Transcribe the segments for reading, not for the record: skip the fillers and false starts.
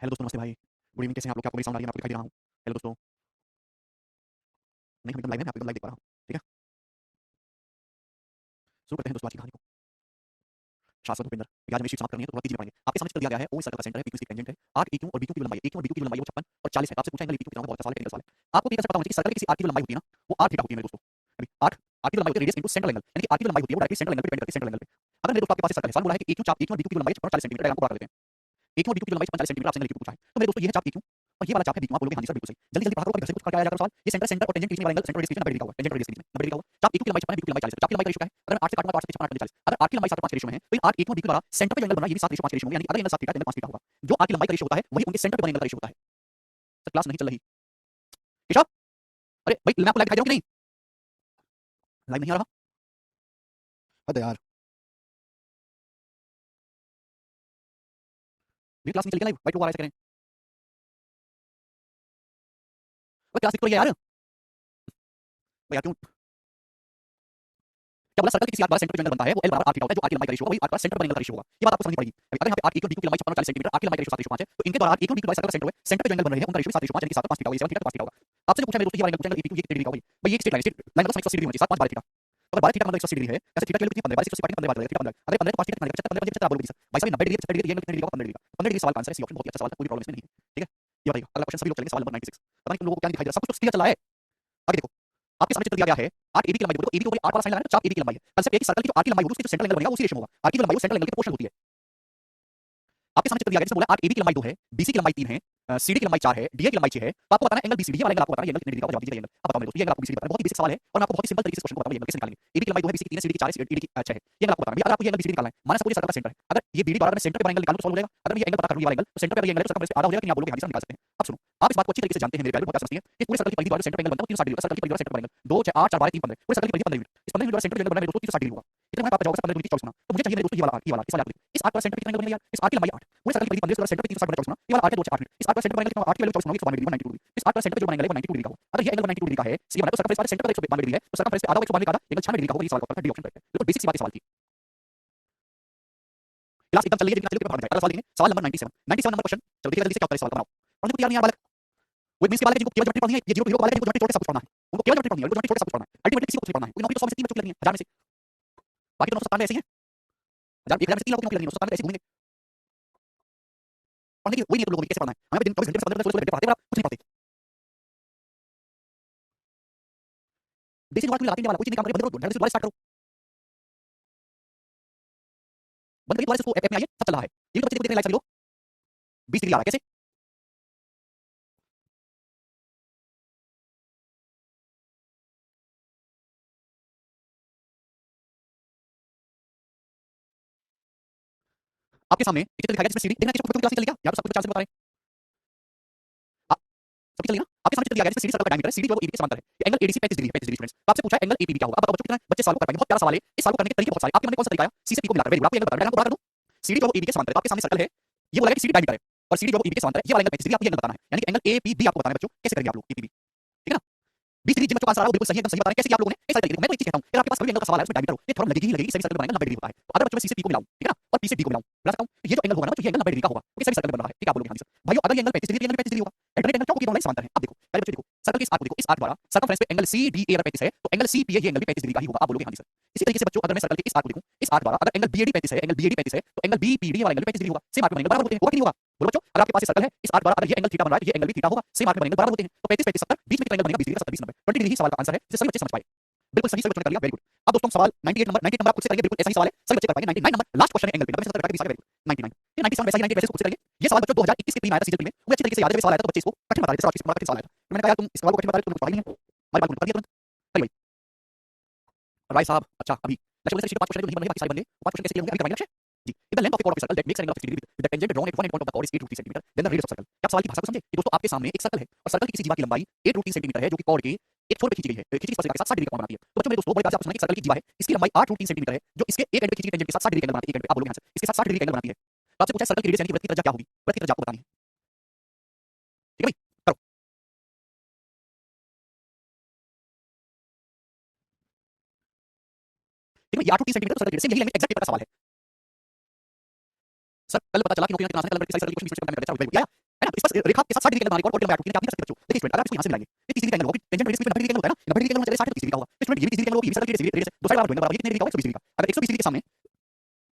Hello दोस्तों, नमस्ते भाई। गुड इवनिंग, कैसे हैं आप लोग? क्या आपको मेरी साउंड आ रही है? मैं आपको दिखाई दे रहा हूँ? हेलो दोस्तों। नहीं, हम एकदम लाइव हैं, मैं आपको एकदम लाइव देख पा रहा हूँ। ठीक है, शुरू करते हैं दोस्तों आज की कहानी को। शाश्वत भूपेंद्र। आज हमें शीट समाप्त करनी है, तो थोड़ा तेजी में पढ़ेंगे। आपके सामने चित्र दिया गया है, ओ सर्कल का सेंटर है, पीक्यू इसकी टेंजेंट है, आर्क EQ और BQ की लंबाई है। EQ और BQ की लंबाई है वो 56 और 40 है। आपसे पूछा है एंगल EQ कितना होगा? बहुत अच्छा सवाल है, टेक्निकल सवाल है। आपको एक पता होना चाहिए कि सर्कल की किसी आर्क की लंबाई होती है ना, वो आर थीटा होती है मेरे दोस्तों। अभी आर्क की लंबाई होती है रेडियस इनटू सेंट्रल एंगल, यानी कि आर्क की लंबाई होती है वो डायरेक्टली सेंट्रल एंगल पे डिपेंड करती है, सेंट्रल एंगल पे। अगर मेरे दोस्तों आपके पास ये सर्कल है, सवाल बोला है कि EQ और BQ की लंबाई 56 और 40 सेंटीमीटर, डायग्राम को बड़ा कर लेते हैं। एक और BQ की लंबाई 45 सेंटीमीटर आपसे एंगल EQ पूछा है। तो मेरे दोस्तों ये है चाप EQ और ये वाला चाप है BQ। आप बोलोगे हां जी सर, बिल्कुल सही। जल्दी जल्दी पढ़ा करो, घर से कुछ करके आया जाकर सवाल। ये सेंटर सेंटर और टेंजेंट के बीच में वाला एंगल सेंटर रेडियस के बीच में 90 डिग्री का हुआ है, टेंजेंट रेडियस के बीच में 90 डिग्री का हुआ। चाप EQ की लंबाई 56 है, BQ की लंबाई 40 है। चाप की लंबाई का रेशियो क्या है? अगर 8 से काटूंगा तो 8 से 56 8 40। अगर आर्क की लंबाई 7 और 5 के रेशियो में है, तो इन आर्क EQ और BQ द्वारा सेंटर पे जो एंगल बन रहा है ये भी 7 रेशियो 5 के रेशियो में, यानी अगर एंगल 7 थीटा तो एंगल 5 थीटा होगा। जो आर्क की लंबाई का रेशियो होता है वही उनके सेंटर पे बने एंगल का रेशियो होता है। सर क्लास नहीं चल रही केशव? अरे भाई, मैं आपको लाइव दिखाई दे रहा हूं कि नहीं? लाइव नहीं आ रहा? हद है यार, मेरी क्लास नहीं चल रही लाइव, भाई लोग आ रहा है ऐसे करें। भाई क्लास दिख तो रही है यार। भाई यार क्यों? क्या बोला? सर्कल के किसी आर्क द्वारा सेंटर पे जो एंगल बनता है वो L बराबर आर थीटा होता है, जो आर्क की लंबाई का रेशियो होगा वही आर्क द्वारा सेंटर पर एंगल का रेशियो होगा। ये बात आपको समझनी पड़ेगी। अगर यहाँ पे आर्क EQ और BQ की लंबाई 56 और 40 सेंटीमीटर, आर्क की लंबाई का रेशियो 7 रेशियो 5 है, तो इनके द्वारा आर्क EQ और BQ द्वारा सर्कल का सेंटर हुए, सेंटर पे जो एंगल बन रहे हैं उनका रेशियो भी 7 रेशियो 5, यानी कि 7 और 5 थीटा होगा, ये 7 थीटा तो 5 थीटा होगा। आपसे जो पूछा है मेरे दोस्तों, ये वाला एंगल पूछा, एंगल EQ ये 180 डिग्री का होगा। भाई ये एक स्ट्रेट लाइन मतलब 180 डिग्री होनी चाहिए, 7 5 12 थीटा। तो अगर 12 थीटा का मतलब 180 डिग्री है, कैसे थीटा की वैल्यू कितनी? 15, 12 180 काटेंगे 15 12 थीटा 15। अगर 15 तो 5 थीटा कितना निकलेगा? 75 आप बोलोगे सर। भाई साहब 90 डिग्री 75 डिग्री ये एंगल कितने डिग्री का? 15 डिग्री का। 15 डिग्री सवाल का आंसर है, सी ऑप्शन। बहुत ही अच्छा सवाल है, कोई प्रॉब्लम इसमें नहीं है। ठीक है, ये बताइएगा अगला क्वेश्चन। सभी लोग चलेंगे सवाल नंबर 96। पता नहीं तुम लोगों को क्या दिखाई दे रहा है, सब कुछ क्लियर चल रहा है। आगे देखो, आपके सामने चित्र दिया गया है, आर्क AB की लंबाई बोलो, AB के ऊपर आर्क वाला साइन लगाना है, चाप AB की लंबाई है। कंसेप्ट है कि सर्कल की जो आर्क की लंबाई होगी उसकी जो सेंट्रल एंगल बनेगा उसी रेशियो में होगा। आर्क की लंबाई वो सेंट्रल एंगल के प्रोपोर्शनल होती है। आपके सामने चित्र दिया गया, जिसमें बोला आर्क AB की लंबाई 2 है, BC की लंबाई 3 है, CD की लंबाई 4 है, DA की लंबाई 6 है। तो आपको बताना है एंगल BCD, ये वाला एंगल आपको बताना है, ये एंगल कितने डिग्री का होगा? जवाब दीजिए ये एंगल। अब बताओ मेरे दोस्तों, ये एंगल आपको BCD बताना है। बहुत ही बेसिक सवाल है और मैं आपको बहुत ही सिंपल तरीके से क्वेश्चन को बताऊंगा ये एंगल कैसे निकालेंगे। AB की लंबाई 2 है, BC की 3 है, CD की 4 है, DD की 6 है। ये एंगल आपको बताना है। अगर आपको ये एंगल BCD निकालना है, माना सपोज ये सर्कल का सेंटर है, अगर ये BD द्वारा मैं सेंटर पे बना एंगल निकालूं तो सॉल्व हो जाएगा। अगर मैं ये एंगल पता करूं, ये वाला एंगल तो सेंटर पे अगर ये एंगल है तो सर्कल पे आधा हो जाएगा कि नहीं? आप बोलोगे हां जी सर निकाल सकते हैं। अब सुनो, आप इस बात को अच्छी तरीके से जानते हैं मेरे प्यारे, बहुत प्यार से समझिए। इस पूरे सर्कल की परिधि द्वारा सेंटर पे एंगल बनता है वो 360 डिग्री का। सर्कल की परिधि द्वारा सेंटर पर एंगल 2 6 8 4 12 3 15, पूरे सर्कल की परिधि 15 यूनिट। इस 15 यूनिट द्वारा सेंटर पे एंगल बनना है मेरे दोस्तों 360 डिग्री होगा। इतना मैं पापा जाओगे 15 यूनिट 24 गुना। तो मुझे चाहिए मेरे दोस्तों ये वाला आर्क, ये वाला इस वाले आर्क। इस आर्क का सेंटर पे कितना एंगल बनेगा यार? इस आर्क की लंबाई 8, पूरे सर्कल की परिधि 15 द्वारा सेंटर पे 360 गुना 24 गुना, ये वाला आर्क है 2 6 8 यूनिट। इस आर्क का सेंटर पर एंगल कितना होगा? 8 की वैल्यू 24 गुना होगी 192 डिग्री, 192 डिग्री। इस आर्क का सेंटर पे जो बना एंगल है वो 92 डिग्री का होगा। अगर ये एंगल 92 डिग्री का है, सी बना तो सर्कल पे सेंटर पर 192 डिग्री है, तो सर्कल पे आधा 192 का आधा एंगल 96 डिग्री का होगा। ये सवाल का उत्तर है, डी ऑप्शन करेक्ट है। बिल्कुल बेसिक सी बात सवाल थी। क्लास एकदम चल रही है, लेकिन चलिए भाग जाए। अगला सवाल देखेंगे, सवाल नंबर 97। 97 number question. चलो देखिए जल्दी से क्या उत्तर है सवाल का, बनाओ। पढ़ने को तैयार नहीं है यार बालक। वो मिस के बालक है जिनको केवल ज्योमेट्री पढ़नी है, ये 0 0 वाले हैं जिनको ज्योमेट्री छोड़ के सब कुछ पढ़ना है। उनको केवल ज्योमेट्री पढ़नी है, उनको ज्योमेट्री छोड़ के सब कुछ पढ़ना है। अल्टीमेटली किसी को कुछ नहीं पढ़ना है, क्योंकि नौकरी तो 100 में से 3 बच्चों की लगनी है, 1000 में से। बाकी तो 997 ऐसे ही हैं। 1000 में से 3 लोगों की नौकरी लगनी है, 997 ऐसे घूमेंगे। पढ़ने की वही नहीं है तुम लोगों की, कैसे पढ़ना है? हमें दिन 24 घंटे में 15 घंटे पढ़ते हैं, कुछ नहीं पढ़ते। बेसिक वाला लाते हैं वाला, कोई चीज नहीं काम करे, बंद करो, ढंग से दोबारा स्टार्ट करो। बंद करिए दोबारा से, उसको ऐप में आइए, सब चल रहा है। ये तो बच्चे को देखने लायक सभी लोग 20 डिग्री आ रहा है, कैसे? आपके सामने एक चित्र दिखाया गया जिसमें सीढ़ी देखना, किसी को क्लास नहीं चली क्या? या तो सब कुछ 4 से बता रहे हैं। आप सबकी चली ना? आपके सामने चित्र दिया गया जिसमें सीढ़ी सर्कल का डायमीटर है, सीढ़ी जो है वो AB के समांतर है। ये एंगल ADC 35 डिग्री है, 35 डिग्री स्टूडेंट्स। तो आपसे पूछा है एंगल APB क्या होगा? अब बताओ बच्चों कितना है? बच्चे सवाल को कर पाएंगे, बहुत प्यारा सवाल है। इस सवाल को करने के तरीके बहुत सारे। आपके मन में कौन सा तरीका है? C से P को मिलाकर। वेरी गुड, आपको एंगल बताना है, मैं आपको बता दूं। सीढ़ी जो है वो AB के समांतर है, तो आपके सामने सर्कल है, ये बोला गया कि सीढ़ी डायमीटर है और सीढ़ी जो है वो AB के समांतर है, ये वाला एंगल 35 डिग्री, आपको ये एंगल बताना है। यानी कि एंगल APB आपको बताना है बच्चों, कैसे करेंगे आप लोग APB? ठीक है ना? 20 डिग्री जिन बच्चों का आंसर आ रहा है वो बिल्कुल सही है, एकदम सही बता रहे हैं। कैसे किया आप लोगों ने? इस साइड देखो, मैं तो एक चीज कहता हूं, अगर आपके पास कोई एंगल का सवाल है उसमें डायमीटर हो, ये थोड़ा लगेगी ही लगेगी, सही सर्कल बनाएंगे 90 डिग्री होता है। तो अगर बच्चों में C से P को मिलाऊं, ठीक है ना, और P से D को मिलाऊं, बता सकता हूं, तो ये जो एंगल होगा ना बच्चों, ये एंगल 90 डिग्री का होगा, क्योंकि सही सर्कल बन रहा है। ठीक है, आप बोलोगे हां जी सर। भाइयों अगर ये एंगल 35 डिग्री, ये एंगल 35 डिग्री होगा। अल्टरनेट एंगल क्यों? क्योंकि दोनों लाइन समांतर है। अब देखो पहले बच्चों देखो, सर्कल के इस आर्क को देखो, इस आर्क द्वारा सर्कमफ्रेंस पे एंगल CDA अगर 35 है, तो एंगल CPA ये एंगल भी 35 डिग्री का ही होगा। आप बोलोगे हां जी सर। इसी तरीके से बच्चों अगर मैं सर्कल के इस आर्क को देखूं, इस आर्क द्वारा अगर एंगल BAD 35 है, एंगल BAD 35 है, तो एंगल BPD वाला एंगल 35 डिग्री होगा। सेम आर्क में बनेंगे, बराबर होते हैं, होगा कि नहीं होगा? बोलो बच्चों, अगर आपके पास ये सर्कल है, इस आर्क द्वारा अगर ये एंगल थीटा बन रहा है, तो ये एंगल भी थीटा होगा, सेम आर्क में बनेंगे, बराबर होते हैं। तो 35 35 70 बीच में कितना एंगल बनेगा? 20 डिग्री का 70 20 90 20 डिग्री ही सवाल का आंसर है, जिसे सभी बच्चे समझ पाए। बिल्कुल सही, सभी बच्चों ने कर लिया, वेरी गुड। अब दोस्तों सवाल 98 नंबर, 98 नंबर आप खुद से करेंगे, बिल्कुल ऐसा ही सवाल है, सभी बच्चे कर पाएंगे। 99 नंबर लास्ट क्वेश्चन है एंगल पे, 90 से 70 20 आ गया, वेरी गुड। 99 ये 97 वैसा ही 98 वैसे खुद से करेंगे। ये सवाल बच्चों 2021 के प्री में आया था, सीजन 3 में, मुझे अच्छी तरीके से याद है, जब ये सवाल आया था तो बच्चे इसको कठिन बता रहे थे, सर इसमें बड़ा कठिन सवाल आया था। तो मैंने कहा यार तुम इस सवाल को कठिन बता रहे हो, तुमने पढ़ा ही नहीं है, हमारी बात को कर दिया तुरंत। अरे भाई राय साहब, अच्छा अभी लक्ष्य बोले से 5 क्वेश्चन नहीं बन रहे, बाकी सारे बन गए। 5 क्वेश्चन कैसे क्लियर होंगे अभी करवाएंगे Lakshya ji. In the length of a chord of a circle that makes an angle of 60 degree with the tangent drawn at one end point of the chord is 8 root 3 cm, then the radius of circle। क्या आप सवाल की भाषा को समझे? ये दोस्तों आपके सामने एक सर्कल है और सर्कल की किसी जीवा की लंबाई 8 रूट 3 सेंटीमीटर है, जो कि कॉर्ड के एक छोर पे खींची गई है, खींची स्पर्शिका के साथ 60 डिग्री का कोण बनाती है। तो बच्चों मेरे दोस्तों बड़े प्यार से आपको सुना कि सर्कल की जीवा है, इसकी लंबाई 8 रूट 3 सेंटीमीटर है, जो इसके एक एंड पे खींची गई टेंजेंट के साथ 60 डिग्री का एंगल बनाती है। एक एंड पे आप बोलोगे आंसर, इसके साथ 60 डिग्री का एंगल बनाती है। तो आपसे पूछा है सर्कल की रेडियस यानी कि वृत्त की त्रिज्या क्या होगी? वृत्त की त्रिज्या आपको बतानी है। ठीक है भाई, करो। ठीक है, ये 8 रूट 3 सेंटीमीटर तो सर्कल की रेडियस, यही लेंगे, एग्जैक्ट पेपर का सवाल है। सर कल पता चला कि नौकरी कितना आसान है, कल मेरे सारी सर्कल की क्वेश्चन बीच में करने में कर देता हूं। है ना? इस पर रेखा के साथ 60 डिग्री का बनाने को और लंबाई आठ होती है, आप नहीं कर सकते बच्चों। देखिए स्टूडेंट, अगर आपको यहां से मिलाएंगे ये 30 डिग्री का एंगल होगा, टेंजेंट रेडियस में 90 डिग्री का एंगल होता है ना, 90 डिग्री का एंगल चले 60 30 डिग्री का होगा। तो स्टूडेंट ये भी 30 डिग्री का एंगल होगा, ये सर्कल की रेडियस दो साइड बराबर होंगे, ये कितने डिग्री का होगा? 120 डिग्री का। अगर 120 डिग्री के सामने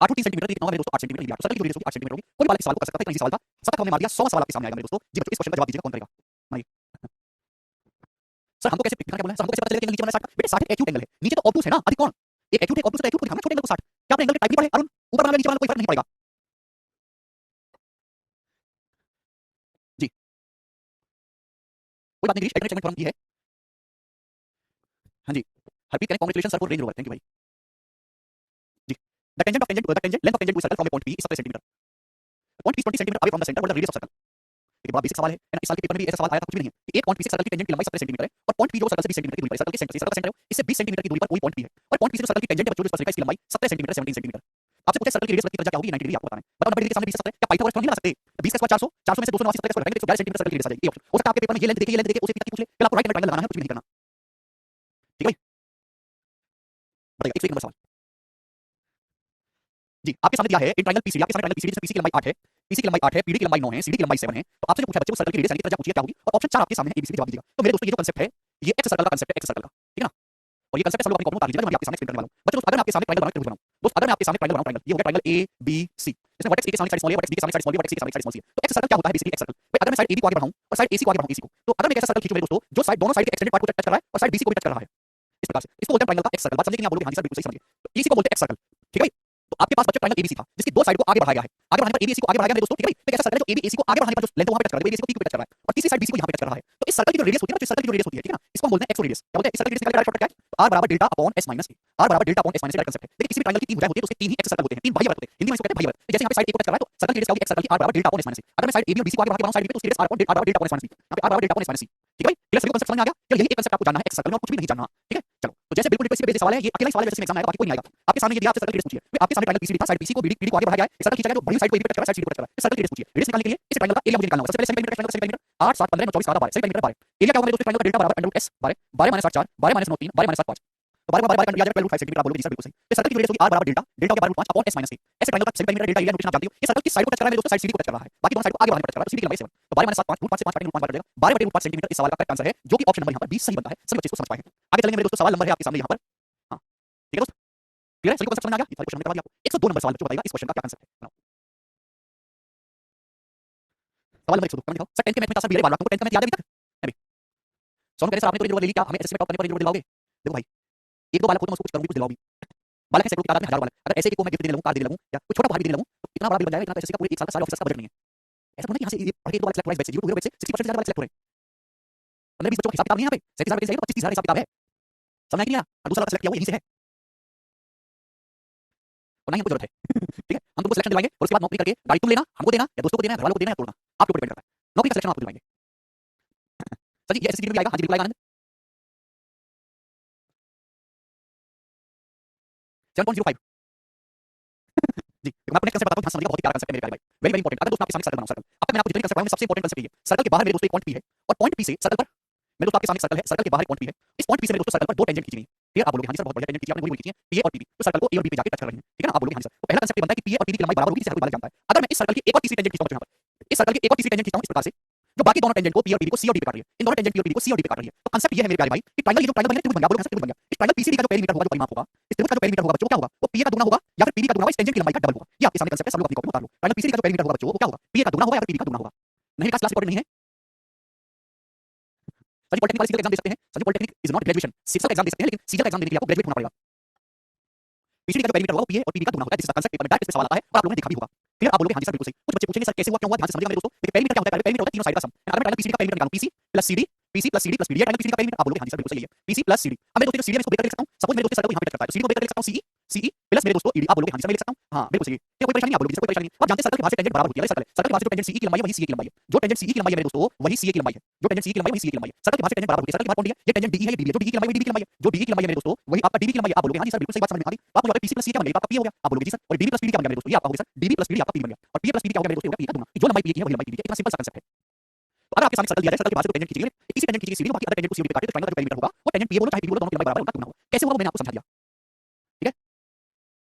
8 3 सेंटीमीटर, ये कितना होगा मेरे दोस्तों? 8 सेंटीमीटर, तो सर्कल की रेडियस होगी 8 सेंटीमीटर होगी। कोई बात इस सवाल को कर सकता है, इतना इजी सवाल था, सब हमने मार दिया, 100वां सवाल आपके सामने आएगा मेरे दोस्तों। जी बच्चों, इस क्वेश्चन का जवाब दीजिएगा, कौन करेगा? मानिए सर हमको कैसे दिखा क्या बोला है? सर हमको कैसे पता चलेगा कि नीचे वाला 60 का? बेटे 60 एक एक्यूट एंगल है, नीचे तो ऑब्टूस है ना, अधिक कोण। एक एक्यूट है, ऑब्टूस है, एक्यूट को दिखाना, छोटे एंगल को 60। क्या आपने एंगल के टाइप नहीं पढ़े अरुण? ऊपर वाला नीचे वाला कोई फर्क नहीं पड़ेगा। जी कोई बात नहीं गिरीश, अल्टरनेट सेगमेंट फॉर्म की है। हाँ जी हरप्रीत कह रहे congratulation sir for Range Rover, thank you भाई। जी the tangent of tangent length of tangent to circle from a point P is 70 centimetre, point P is 20 centimetre away from the centre what the radius of circle. देखिए बड़ा basic सवाल है ना, इस साल के पेपर में भी ऐसा सवाल आया था, कुछ भी नहीं है कि एक पॉइंट P से सर्कल की टेंजेंट की लंबाई 70 सेंटीमीटर है और पॉइंट P जो सर्कल से 20 सेंटीमीटर की दूरी पर है, सर्कल के सेंटर से, सर्कल का सेंटर है, इससे 20 सेंटीमीटर की दूरी पर कोई पॉइंट P है और पॉइंट P से जो सर्कल की टेंजेंट है बच्चों, जो स्पर्शरेखा, इसकी लंबाई 70 सेंटीमीटर 17 सेंटीमीटर। आपसे पूछे सर्कल की रेडियस की त्रिज्या क्या होगी? 90 डिग्री आपको बताना है। बताओ 90 डिग्री के सामने 20 70 क्या पाइथागोरस थ्योरम नहीं लगा सकते? 20 का स्क्वायर 400, 400 में से 289 70 का स्क्वायर घटाएंगे तो 111 सेंटीमीटर सर्कल की रेडियस आ जाएगी। ये ऑप्शन हो सकता है आपके पेपर में, ये लेंथ देखिए, ये लेंथ देखिए, उसे पूछ ले, फिर आपको राइट एंगल ट्रायंगल लगाना है, कुछ भी नहीं करना। ठीक है भाई, बताइए 101 नंबर सवाल। जी आपके सामने दिया है इन ट्रायंगल पीसीडी, आपके सामने ट्रायंगल पीसीडी, जिसमें पीसी की लंबाई 8 है, पीसी की लंबाई 8 है, पीडी की लंबाई 9 है, सीडी की लंबाई 7 है, तो आपसे जो पूछा बच्चों सर्कल की रेडियस यानी त्रिज्या पूछिए क्या होगी, और ऑप्शन 4 आपके सामने है, एबीसी जवाब दीजिएगा। तो मेरे दोस्तों ये जो कांसेप्ट है, ये एक्स सर्कल का कांसेप्ट है, एक्स सर्कल का, ठीक है ना? और ये कांसेप्ट सब लोग अपनी कॉपी में उतार लीजिएगा, जो मैं आपके सामने एक्सप्लेन करने वाला हूं। बच्चों दोस्तों अगर मैं आपके सामने ट्रायंगल बनाऊं, त्रिभुज बनाऊं, दोस्त अगर मैं आपके सामने ट्रायंगल बनाऊं, ट्रायंगल ये हो गया ट्रायंगल ए बी सी, जिसमें वर्टेक्स ए के सामने साइड स्मॉल है, वर्टेक्स बी के सामने साइड स्मॉल है, वर्टेक्स सी के सामने साइड स्मॉल सी है, तो एक्स सर्कल क्या होता है? Basically x circle. भाई अगर मैं साइड ए बी को आगे बढ़ाऊं और साइड ए सी को आगे बढ़ाऊं, एसी को, तो अगर मैं एक ऐसा सर्कल खींचूं मेरे दोस्तों जो साइड दोनों साइड के एक्सटेंडेड पार्ट को टच कर रहा है और साइड बीसी को भी टच कर रहा है, इस प्रकार से इसको बोलते हैं ट्रायंगल का एक्स सर्कल। बात समझे कि नहीं? आप बोलोगे हां जी सर बिल्कुल सही समझिए। तो इसी को बोलते हैं एक्स सर्कल, ठीक है भाई? तो आपके पास बच्चों ट्रायंगल एबीसी था, जिसकी दो साइड को आगे बढ़ाया गया है, आगे बढ़ाने पर एबी एसी को आगे बढ़ाया गया मेरे दोस्तों, ठीक है भाई? तो ऐसा सर्कल है जो एबी एसी को आगे बढ़ाने पर जो लेंथ वहां पे टच कर रहा है, एबी एसी को पी को टच कर रहा है और तीसरी साइड बीसी को यहां पे टच कर रहा है। तो इस सर्कल की जो रेडियस होती है ना, जो सर्कल की जो रेडियस होती है, ठीक है ना, इसको हम बोलते हैं एक्सो रेडियस। क्या बोलते हैं? इस सर्कल की रेडियस निकालने का शॉर्टकट क्या है? r बराबर delta upon s minus a, r बराबर delta upon s minus a का कांसेप्ट है। देखिए किसी भी ट्रायंगल की तीन भुजाएं होती है तो उसके तीन ही एक्स सर्कल होते हैं, तीन बाह्य वृत्त होते हैं, हिंदी में इसको कहते हैं बाह्य वृत्त। जैसे यहाँ पे साइड ए को टच कर रहा है तो सर्कल की रेडियस क्या होगी? एक्स सर्कल की r बराबर delta upon s minus a। अगर मैं साइड ए बी और बी सी को आगे बढ़ा के बनाऊं साइड बी पे तो उसकी रेडियस r बराबर delta upon s minus b, यहाँ पे r बराबर delta upon s minus c, ठीक है भाई? क्लियर? सभी को कांसेप्ट समझ में आ गया? चलो यही एक कांसेप्ट आपको जानना है एक्स सर्कल में, और कुछ भी नहीं जानना, ठीक है? चलो तो जैसे बिल्कुल इसी पे सवाल है, ये अकेला ही सवाल है, जैसे एग्जाम आएगा बाकी कोई नहीं आएगा। आपके सामने ये दिया, आपसे सर्कल की रेडियस पूछिए, आपके सामने ट्रायंगल पीसीडी था, साइड पीसी को बीडी को आगे बढ़ाया गया है, सर्कल खींचा गया जो बड़ी साइड को एबी पे टच कर रहा है, साइड सीडी को टच कर रहा है, सर्कल की रेडियस पूछिए। रेडियस निकालने के लिए इस ट्रायंगल का एरिया मुझे निकालना होगा। सबसे पहले semi perimeter triangle, semi perimeter 8 7 15 9 24 12 semi perimeter 12, area क्या होगा मेरे दोस्तों? ट्रायंगल का डेल्टा बराबर under root s 12 12 minus 8 4 12 minus 9 3 12 minus 7 5, तो 12 12 12 12 रूट 5 सेंटीमीटर, आप बोलोगे जी सर बिल्कुल सही। तो सर्कल की रेडियस होगी r बराबर डेल्टा, डेल्टा होगा 12 root 5 upon s minus a। ऐसे ट्रायंगल का semi perimeter delta area notation आप जानते हो। ये सर्कल की साइड को टच कर रहा है मेरे दोस्तों, साइड सीडी को टच कर रहा है, बाकी दोनों साइड को आगे बढ़ाने पर टच कर रहा है, तो सीडी की लंबाई 7, तो 12 माइनस 7 5 रूट 5 से 5 काटेंगे, रूट 5 बच जाएगा 12 बटे रूट 5 सेंटीमीटर। इस सवाल का करेक्ट आंसर है, जो कि ऑप्शन नंबर यहाँ पर 20 सही बनता है। सभी बच्चे इसको समझ पाए हैं। आगे चलेंगे मेरे दोस्तों, सवाल नंबर है आपके सामने यहाँ पर, हाँ ठीक है दोस्त, क्लियर है? सभी को समझ में आ गया? ये सारे क्वेश्चन मैंने करवा दिया आपको। 102 नंबर सवाल बच्चों बताइएगा इस क्वेश्चन का क्या कांसेप्ट है। बनाओ सवाल नंबर 102, कमेंट दिखाओ। सर 10th के मैथ में था सर, बीरे बार आपको 10th का मैथ याद है अभी तक? अभी सोनू कह रहे सर आपने तो रेंज रोवर ले ली, क्या हमें एसएससी में टॉप करने पर रेंज रोवर दिलाओगे? देखो भाई एक दो बालक हो तो मैं उसको कुछ करूंगी, कुछ दिलाऊंगी। बालक है सैकड़ों की तादाद में, हजारों बालक, अगर ऐसे एक को मैं गिफ्ट देने लगूं, कार देने लगूं या कुछ छोटा उपहार भी देने लगूं तो इतना बड़ा बिल बन जाएगा, इतना तो एसएससी का पूरे एक साल का सारे ऑफिसर्स का बजट नहीं है। ऐसा थोड़ा ना कि यहाँ से ये पढ़ के एक दो बालक सेलेक्ट हुआ, इस बैच से 0 2 0 बैच से 60% से ज्यादा बालक सेलेक्ट हो रहे हैं। 15 20 बच्चों का हिसाब किताब नहीं है यहाँ पे, 37,000 वैकेंसी आई तो 25,000 हिसाब किताब है, समझ नहीं आया? और दूसरा सेलेक्ट किया हुआ यहीं से है और ना ही हमको जरूरत है। ठीक है, हम तुमको सिलेक्शन दिलवाएंगे और उसके बाद नौकरी करके गाड़ी तुम लेना, हमको देना या दोस्तों को देना, घर वालों को देना या तोड़ना, आपके ऊपर डिपेंड करता है। नौकरी का सिलेक्शन आपको दिलवाएंगे। सर जी ये एसएससी में भी आएगा? हाँ जी बिल्कुल आएगा आनंद। 7.05 जी मैं आपको नेक्स्ट कांसेप्ट बताता हूं, ध्यान से समझिएगा, बहुत ही प्यारा कांसेप्ट है मेरे प्यारे भाई, वेरी वेरी इंपॉर्टेंट। अगर दोस्तों आपके सामने सर्कल बनाओ, सर्कल अब तक मैंने आपको जितने कांसेप्ट पढ़ाए सबसे इंपॉर्टेंट कांसेप्ट ये है। सर्कल के बाहर मेरे दोस्तों एक पॉइंट पी है और पॉइंट पी से सर्कल पर मेरे दोस्तों आपके सामने सर्कल है, सर्कल के बाहर एक पॉइंट पी है, इस पॉइंट पी से मेरे दोस्तों सर्कल पर दो टेंजेंट खींचनी है। क्लियर? आप बोलोगे हां जी सर बहुत बढ़िया टेंजेंट खींची आपने, वही खींची है पी ए और पी बी, तो सर्कल को ए और बी पे जाके टच कर रही है, ठीक है ना? आप बोलोगे हां जी सर। तो पहला कांसेप्ट ये बनता है कि पी ए और पी बी की लंबाई बराबर होगी, जिसे हर कोई बालक जानता है। अगर मैं इस सर्कल की एक और तीसरी टेंजेंट खींचता हूं यहाँ पर, इस सर्कल की एक और तीसरी टेंजेंट खींचता हूं इस प्रकार से, जो बाकी दोनों टेंजेंट को पी और पी को सी और डी पे काट रही है, इन दोनों टेंजेंट पी और पी को सी और डी पे काट रही है। तो कांसेप्ट ये है मेरे प्यारे भाई कि ट्रायंगल, ये जो ट्रायंगल बन गया त्रिभुज बन गया, बोलोगे त्रिभुज बन गया। इस ट्रायंगल पीसीडी का जो पेरीमीटर होगा, जो परिमाप होगा, इस त्रिभुज का जो पेरीमीटर होगा बच्चों, क्या होगा? वो पी ए का दुगना होगा या फिर पी बी का दुगना होगा, इस टेंजेंट की लंबाई का डबल होगा। ये आपके सामने कांसेप्ट है, सब लोग अपनी कॉपी में उतार लो। ट्रायंगल पीसीडी का जो पेरीमीटर होगा बच्चों, वो क्या होगा? पी ए का दुगना होगा या फिर पी बी का दुगना होगा। नहीं क्लास इंपॉर्टेंट नहीं है। सभी पॉलिटेक्निक वाले सीजन का एग्जाम दे सकते हैं, सभी polytechnic is not graduation, season का एग्जाम दे सकते हैं, लेकिन सीजन का एग्जाम देने के लिए आपको ग्रेजुएट होना पड़ेगा। पीसीडी का जो पेरीमीटर होगा वो पी ए और पी बी का दुगना होगा, जिसका कांसेप्ट पेपर में डायरेक्ट इस पे सवाल आता है और आप लोगों ने देखा भी होगा। क्लियर? आप बोलोगे हां जी सर बिल्कुल सही। कुछ बच्चे पूछेंगे सर कैसे हुआ, क्यों हुआ, ध्यान से समझिएगा मेरे दोस्तों। देखिए पेरीमीटर क्या होता है? पेरीमीटर होता है तीनों साइड का सम। अगर मैं ट्रायंगल पीसीडी का पेरीमीटर निकालूं, PC plus CD, PC plus CD plus BD, ये ट्रायंगल पीसीडी का पेरीमीटर, आप बोलोगे हां जी सर बिल्कुल सही है, पीसी प्लस सीडी। अब मेरे दोस्तों सीडी में इसको ब्रेक कर लिख सकता हूं, सपोज मेरे दोस्तों सर्कल को यहां पे टच करता है, तो सीडी को ब्रेक कर लिख सकता हूं, सीई सीई प्लस मेरे दोस्तों ईडी, आप बोलोगे हां जी सर मैं लिख सकता हूं, हां बिल्कुल सही है। ये कोई परेशानी नहीं, आप बोलोगे कोई परेशानी नहीं। आप जानते हैं सर्कल के बाहर से टेंजेंट बराबर होती है, सर्कल है, सर्कल के बाहर से जो टेंजेंट सीई की लंबाई है वही सीए की लंबाई है, जो टेंजेंट सीई की लंबाई है मेरे दोस्तों वही सीए की लंबाई है, जो टेंजेंट सीई की लंबाई वही सीए की लंबाई है। सर्कल के बाहर से टेंजेंट बराबर होती है, सर्कल के बाहर कौन डी है? ये टेंजेंट डी है, ये डी है, जो डी की लंबाई है डी की लंबाई है, जो डी की लंबाई है मेरे दोस्तों वही आपका डीबी की लंबाई है। आप बोलोगे हां जी सर बिल्कुल सही बात समझ में आ गई। आप मुझे पीसी प्लस सी क्या बन गया? आपका पी हो गया, आप बोलोगे जी सर, और डीबी प्लस पीडी क्या बन गया मेरे दोस्तों? ये आपका हो गया सर डीबी प्लस पीडी, आपका पी बन गया, और पी प्लस पीडी क्या हो गया मेरे दोस्तों? पी का दुगना, जो लंबाई पी की है वही लंबाई पीडी है। इतना सिंपल सा कांसेप्ट है। तो अगर आपके सामने सर्कल दिया जाए, सर्कल के बाहर से टेंजेंट खींचिए, इसी टेंजेंट खींचिए सीडी, बाकी अदर टेंजेंट को सीडी पे काटे, तो ट्रायंगल का जो पेरीमीटर होगा वो टेंजेंट पी ए बोलो चाहे पी बोलो, दोनों की लंबाई बराबर उनका दुगना होगा। कैसे होगा वो मैंने आपको समझा दिया, ठीक है?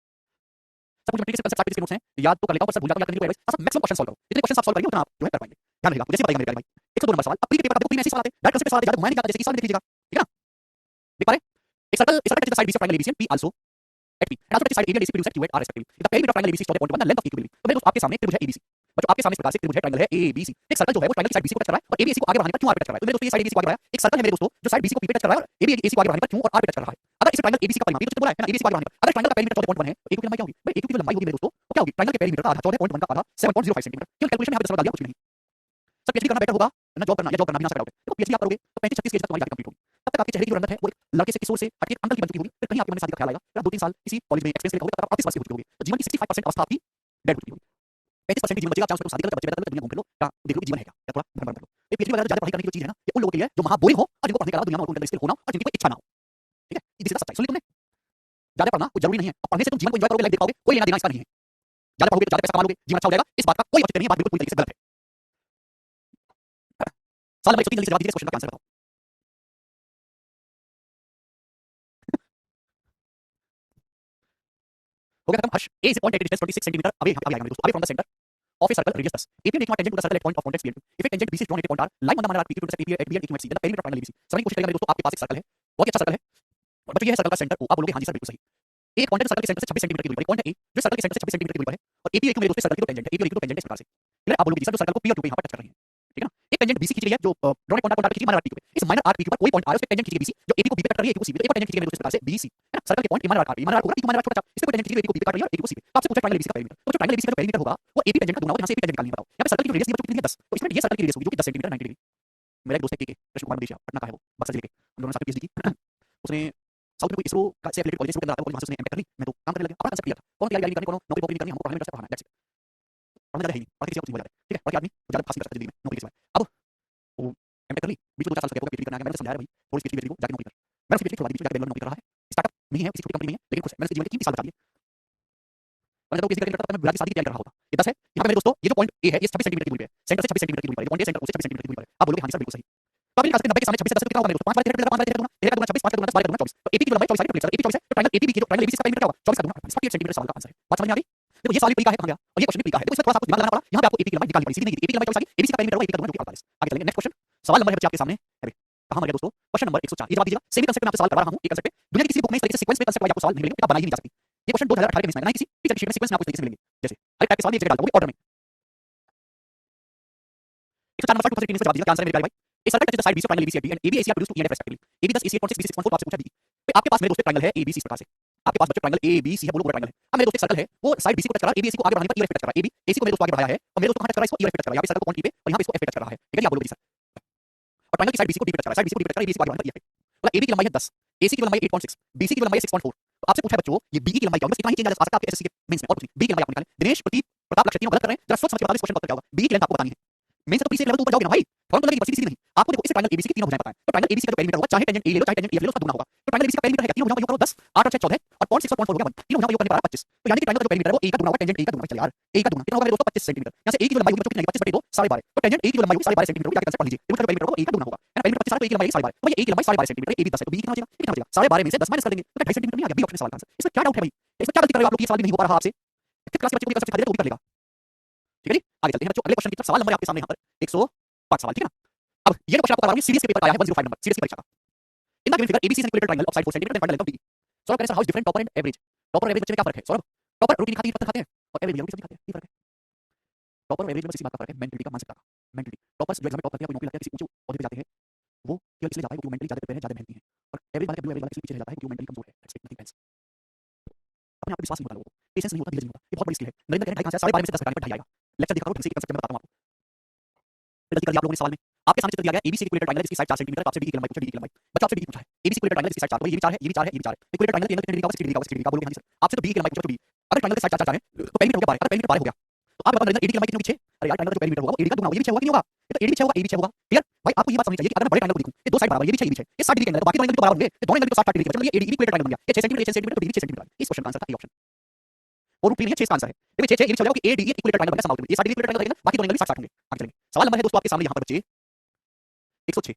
सब कुछ मैट्रिक्स से कांसेप्ट के नोट्स हैं, याद तो कर लेता हूं पर सर भूल जाता हूं, याद करने की कोई एडवाइस। सब मैक्सिमम क्वेश्चन सॉल्व करो, जितने क्वेश्चन आप सॉल्व करेंगे उतना आप जो है कर पाएंगे। ध्यान रहेगा जैसे बताएगा मेरे प्यारे भाई। 102 नंबर सवाल। अब प्री के पेपर आप देखो प्री में ऐसे सवाल आते हैं, डायरेक्ट कंसेप्ट पे सवाल आते हैं, ज्यादा घुमाया नहीं जाता, जैसे इस सवाल में देख लीजिएगा, ठीक है ना? देख पा रहे हैं? a circle touches the side BC of triangle ABC and P also at P and also touches side AB and AC produce at Q at R respectively. If the perimeter of triangle ABC is the point 1 the length of equilibrium. तो मेरे दोस्त आपके सामने त्रिभुज है ABC, बच्चों आपके सामने इस प्रकार से त्रिभुज है, ट्रायंगल है ABC। एक सर्कल जो है वो ट्रायंगल की साइड BC को टच कर रहा है और AB AC को आगे बढ़ाने पर Q R पे टच कर रहा है। तो मेरे दोस्तों ये साइड ABC को आगे बढ़ाया, एक सर्कल है मेरे दोस्तों जो साइड BC को P पे टच कर रहा है और AB AC को आगे बढ़ाने पर Q और R पे टच कर रहा है। अगर इस ट्रायंगल ABC का परिमाण, ये तो बोला है ना, ABC को आगे बढ़ाने पर अगर ट्रायंगल का पेरीमीटर 14.1 है, AQ की लंबाई क्या होगी? भाई AQ की जो लंबाई होगी मेरे दोस्तों वो क्या होगी? ट्रायंगल के पेरीमीटर का आधा 14.1 का आधा 7.05 सेंटीमीटर। केवल कैलकुलेशन में यहाँ पे 10 डाल दिया, कुछ भी नहीं। सब पीएचडी करना बेटर होगा ना जॉब करना, या जॉब करना बिना से डाउट है। देखो पीएचडी आप करोगे तो 35-36 की एज तक तुम्हारी जाके कंप्लीट होगी। तब तक आपके चेहरे की जो रंगत है वो एक लड़के से किशोर से हटके अंकल की बन चुकी होगी। फिर कहीं आपके मन में शादी का ख्याल आएगा, फिर आप 2-3 साल किसी कॉलेज में एक्सपीरियंस लेकर तब आप 38 वर्ष के हो चुके होगे। तो जीवन की 65% अवस्था आपकी डेड हो चुकी होगी। 35% जीवन बचेगा, चाहे उसको शादी कर लो, बच्चे पैदा कर लो, दुनिया घूम फिर लो, क्या देख लो कि जीवन है क्या, या थोड़ा भ्रमण कर लो। ये पीएचडी वगैरह ज्यादा पढ़ाई करने की जो चीज है ना, ये उन लोगों के लिए है जो महा बोरिंग हो और जिनको पढ़ने के अलावा दुनिया में और कोई स्किल हो ना और जिनकी कोई इच्छा ना हो। ठीक है, ये सीधा सच्चाई। सुन ली तुमने? ज्यादा पढ़ना कोई जरूरी नहीं है और पढ़ने से तुम जीवन को एंजॉय करोगे, लाइफ देख पाओगे, कोई लेना देना इसका नहीं है। ज्यादा पढ़ोगे तो ज्यादा पैसा कमा लोगे, जीवन अच्छा हो जाएगा, इस बात का कोई औचित्य नहीं है, बात बिल्कुल पूरी तरीके से गलत है। सवाल नंबर 103 जल्दी से जवाब दीजिए, इस क्वेश्चन का आंसर बताओ। हो गया खत्म हर्ष। A is a point at a distance 26 cm away आएगा मेरे दोस्तों, away from the center of a circle radius 10. AP make one tangent to the circle at point of contact PL2. If a tangent BC is drawn at a point R, line on the manner R PQ to intersect AP at B and EQ at C, then the perimeter of triangle ABC. समझने की कोशिश करेंगे मेरे दोस्तों, आपके पास एक circle है, बहुत ही अच्छा सर्कल है, और बच्चों ये है सर्कल का सेंटर O। आप बोलोगे हाँ जी सर बिल्कुल सही। एक पॉइंट है सर्कल के सेंटर से 26 सेंटीमीटर की दूरी पर, पॉइंट है A जो सर्कल के सेंटर से 26 सेंटीमीटर की दूरी पर है और AP एक मेरे दोस्तों सर्कल की टेंजेंट है, AP एक टेंजेंट इस प्रकार से। क्लियर? आप बोलोगे जी सर जो सर्कल को P और Q पे यहां पर टच कर रही है, ठीक है ना? एक टेंजेंट BC खींची गई है जो ड्रॉन पॉइंट R खींची माइनर R PQ पे। इस माइनर R PQ पर कोई पॉइंट R उस पे टेंजेंट खींची गई BC जो AP को B पे टच कर रही है, AP को C पे। तो एक और टेंजेंट खींची गई मेरे दोस्तों इस प्रकार से BC, है ना? सर्कल के point minor R minor R होगा, P माइनर R छोटा सा, इससे कोई टेंजेंट खींची गई AP को B पे काट रही है और AP को C पे। तो आपसे पूछा ट्रायंगल ABC का पेरीमीटर, तो जो ट्रायंगल ABC का जो पेरीमीटर होगा वो AP टेंजेंट का दुगना होगा, यहां से AP टेंजेंट निकालनी है, बताओ। यहां पे सर्कल की जो रेडियस कितनी है 10, तो इसमें ये सर्कल की रेडियस होगी जो कि 10 सेंटीमीटर 90 डिग्री। मेरा एक दोस्त है के कृष्ण कुमार मदेशिया, पटना का है वो, बक्सर जिले के, हम दोनों ने साथ पीएचडी की। उसने साउथ में कोई इसरो का से एफिलिएटेड कॉलेज, इसरो के अंदर आता है कॉलेज, वहां से उसने एमटेक कर ली। मैं तो काम करने लगा, अपना कंसेप्ट क्लियर था, कौन तैयारी करनी, कौन नौकरी नहीं करनी, हमको पढ़ाने में इंटरेस्ट है, पढ़ाना है, दैट्स इट। पढ़ना ज्यादा है नहीं, पढ़ के किसी को हो जाता है, ठीक है? बाकी आदमी तो ज्यादा फास्ट कर सकता है जिंदगी में नौकरी के सिवाय। अब वो एमटेक कर ली, बीच में 2-4 साल लगे, पीएचडी करना है, मैंने समझाया भाई थोड़ी सी पीएचडी को जाके नौकरी कर। मैंने उसकी पीएचडी छुड़वा दी, बीच में जाके बेंगलुरु नौकरी कर रहा है, स्टार्टअप नहीं है, किसी छोटी कंपनी में है, लेकिन खुश है। मैंने उसके जीवन के 3 साल बचा दिए। मैंने तो पीएचडी करता था, मैं बुरा की शादी की तैयारी कर रहा होता। ये 10 है, यहाँ पे मेरे दोस्तों ये जो पॉइंट ए है ये 26 सेंटीमीटर की दूरी पे है, सेंटर से 26 सेंटीमीटर की दूरी पर है, पॉइंट ए सेंटर से 26 सेंटीमीटर की दूरी पर है। आप बोलोगे हाँ जी सर बिल्कुल सही। तो आप ये निकाल सकते हैं 90 के सामने 26 से 10 कितना होगा मेरे दोस्तों? 5 बार 13 5 बार 13 गुना 13 गुना 26 5 गुना 10 12 गुना 24। तो एपी की जो लंबाई 24 है, तो एपी 24 है, तो ट्रायंगल एपीबी की जो ट्रायंगल एबीसी का पेरीमीटर क्या होगा? 24 का गुना 48 सेंटीमीटर सवाल का आंसर है। बात समझ में आ गई? देखो ये सवाल भी प्री का है, कहां गया? और ये क्वेश्चन भी प्री का है। देखो इसमें थोड़ा सा आपको दिमाग लगाना पड़ा, यहां पे आपको एपी की लंबाई निकालनी पड़ी, सीधी नहीं गिरी। एपी की लंबाई 24 आ गई, एबीसी का पेरीमीटर होगा एपी का गुना जो कि 48। आगे चलेंगे नेक्स्ट क्वेश्चन। सवाल नंबर है बच्चे आपके सामने, अरे कहां मर गया दोस्तों? क्वेश्चन नंबर 104, ये जवाब दीजिएगा। सेमी कंसेप्ट में आपसे सवाल करवा रहा हूं, एक कंसेप्ट पे दुनिया की किसी बुक में इस तरीके से सीक्वेंस में कंसेप्ट वाइज आपको सवाल नहीं मिलेंगे, किताब बनाई ही नहीं जा सकती। ये क्वेश्चन 2018 के मिस में ना किसी टीचर शीट में सीक्वेंस में आपको इस तरीके से मिलेंगे, जैसे हर टाइप के सवाल एक जगह डाल दोगे ऑर्डर में। 104 नंबर 2% से जवाब दीजिएगा, आंसर है मेरे प्यारे भाई। A circle touches the side BC of triangle ABC at B and AB AC are produced to E and F respectively. AB 10 AC 8.6 BC 6.4 तो आपसे पूछा B। पे आपके पास मेरे दोस्त ट्रायंगल है ABC इस प्रकार से। आपके पास बच्चे ट्रायंगल ABC है, बोलो पूरा ट्रायंगल है। अब मेरे दोस्त एक सर्कल है, वो साइड BC को टच कर रहा है, AB AC को आगे बढ़ाने पर E और F टच कर रहा है। AB AC को मेरे दोस्त को आगे बढ़ाया है और मेरे दोस्त को कहां टच कर रहा है? इसको E और F टच कर रहा है। यहां पे सर्कल को पॉइंट E पे और यहां पे इसको F पे टच कर रहा है। ठीक है, आप बोलोगे जी सर। और ट्रायंगल की साइड BC को D पे टच कर रहा है, साइड BC को D पे टच कर रहा है, ABC को आगे बढ़ाने पर E पे। मतलब AB की लंबाई है 10, AC की लंबाई 8.6, BC की लंबाई है 6.4। तो आपसे पूछा है बच्चों ये BE की लंबाई क्या होगी? बस इतना ही चेंज आ सकता है आपके एसएससी के मेंस में और कुछ नहीं। BE की लंबाई आप निकालें। दिनेश, प्रदीप, प्रताप, लक्ष्य तीनों गलत कर रहे हैं। जरा सोच समझ के बता इस क्वेश्चन का उत्तर क्या होगा। BE की लेंथ आपको बतानी है। मेन से तो पीछे लेवल तो ऊपर जाओगे ना भाई, फॉर्म तो लगेगी, सीधी नहीं। आपको देखो इस ट्रायंगल एबीसी की तीनों भुजाएं पता है, तो ट्रायंगल एबीसी का जो पेरीमीटर होगा, चाहे टेंजेंट ए ले लो चाहे टेंजेंट ए ले लो, उसका दुगना होगा। तो ट्रायंगल एबीसी का पेरीमीटर है तीनों भुजाओं का योग करो 10, 8 और 6 14 और 0.6 और 0.4 हो गया 1। तीनों भुजाओं का योग करने पर 25। तो यानी कि ट्रायंगल का जो पेरीमीटर है वो ए का दुगना होगा, टेंजेंट ए का दुगना। चल यार ए का दुगना कितना होगा मेरे दोस्तों? 25 सेंटीमीटर। यहां से ए की जो लंबाई होगी बच्चों कितनी आएगी? 25 बटे 2 12.5। तो टेंजेंट ए की जो लंबाई होगी 12.5 सेंटीमीटर होगी, जाके कंसेप्ट पढ़ लीजिए। इसका जो पेरीमीटर होगा वो ए का दुगना होगा, है ना? पेरीमीटर 25 है तो ए की लंबाई 12.5, तो ये ए की लंबाई 12.5 सेंटीमीटर, ए भी 10 है, तो बी कितना हो जाएगा? कितना हो जाएगा? 12.5 में से 10 माइनस कर देंगे तो 2.5 सेंटीमीटर नहीं आ गया। बी ऑप्शन सवाल का आंसर। इसमें क्या डाउट है भाई? इसमें क्या गलती कर रहे हो आप लोग? ये सवाल भी नहीं हो पा रहा आपसे। फिफ्थ क्लास के बच्चे को ये कंसेप्ट सिखा दे तो वो भी कर लेगा। ठीक है जी, आगे चलते हैं बच्चों अगले क्वेश्चन की तरफ। सवाल नंबर आपके सामने यहां पर 105 सवाल, ठीक है ना? अब ये क्वेश्चन आपको करवा रहा हूं, सीरीज के पेपर का आया है 105 नंबर, सीरीज की परीक्षा का। In the given figure ABC is an equilateral triangle of side 4 cm and fundamental length of D. Solve करें sir, how is different topper and average? Topper और एवरेज बच्चे में क्या फर्क है? सौरभ, टॉपर रोटी खाते हैं, पत्थर खाते हैं और एवरेज रोटी सब्जी खाते हैं, ये फर्क है। टॉपर और एवरेज में बस इसी बात का फर्क है, मेंटलिटी का, मानसिकता का। मेंटलिटी टॉपर्स जो एग्जाम में टॉप करते हैं, कोई नौकरी लगती है, किसी ऊंचे ओहदे पे जाते हैं, वो केवल इसलिए जाता है क्योंकि वो मेंटली ज्यादा प्रिपेयर है, ज्यादा मेहनती है। और एवरेज वाला ब्लू एवरेज वाला इसलिए पीछे रह जाता है क्योंकि वो मेंटली कमजोर है। That's it, nothing else. अपने आप पे विश्वास नहीं होता लोगों को, पेशेंस नहीं होता, धीरज नहीं होता। ये बहुत बड़ी स्किल है। नरेंद्र कह रहे हैं कहां से 12:30 में से 10 घटाने पर ढाई आएगा। लेक्चर देखा करो, ढंग से कंसेप्ट में बताता हूं आपको। गलती कर दी आप लोगों ने सवाल में। आपके सामने चित्र दिया गया एबीसी इक्विलेटरल ट्रायंगल जिसकी साइड 4 सेंटीमीटर, आपसे बी की लंबाई पूछा, डी की लंबाई। बच्चा आपसे बी पूछा है, एबीसी इक्विलेटरल ट्रायंगल जिसकी साइड 4, तो ये भी 4 है, ये भी 4 है, ये भी 4 है। इक्विलेटरल ट्रायंगल के एंगल कितने डिग्री का होगा? 60 डिग्री का होगा, 60 डिग्री का। बोलोगे हां जी सर। आपसे तो बी की लंबाई पूछा, तो बी अगर ट्रायंगल के साइड 4 4 है तो पेरीमीटर हो गया 12, अगर पेरीमीटर 12 हो गया तो आप बताओ नरेंद्र एडी की लंबाई कितनी होगी? 6। अरे यार ट्रायंगल का जो पेरीमीटर होगा वो एडी का दुगना होगा, ये भी 6 होगा कि नहीं होगा? ये तो एडी भी 6 होगा, ए भी 6 होगा। क्लियर भाई, आपको ये बात समझनी चाहिए कि अगर मैं बड़े ट्रायंगल को देखूं, ये दो साइड बराबर, ये भी 6, ये भी 6, ये 60 डिग्री के अंदर, बाकी दोनों एंगल तो बराबर होंगे, ये दोनों एंगल तो 60 डिग्री के बचेंगे, ये एडी इक्विलेटरल ट्रायंगल बन गया। ये 6 सेंटीमीटर, 6 सेंटीमीटर, तो डी भी 6 सेंटीमीटर। इस क्वेश्चन का आंसर था ए ऑप्शन। और रूट 3 नहीं है, 6 का आंसर है। देखो 6 6 ये भी चल जाएगा कि एडी इक्विलेटरल ट्रायंगल बन गया, समाउट में ये 60 डिग्री इक्विलेटरल ट्रायंगल रहेगा, बाकी दोनों एंगल भी 60 60 होंगे। आगे चलेंगे। सवाल नंबर है दोस्तों आपके सामने यहां पर बच्चे 106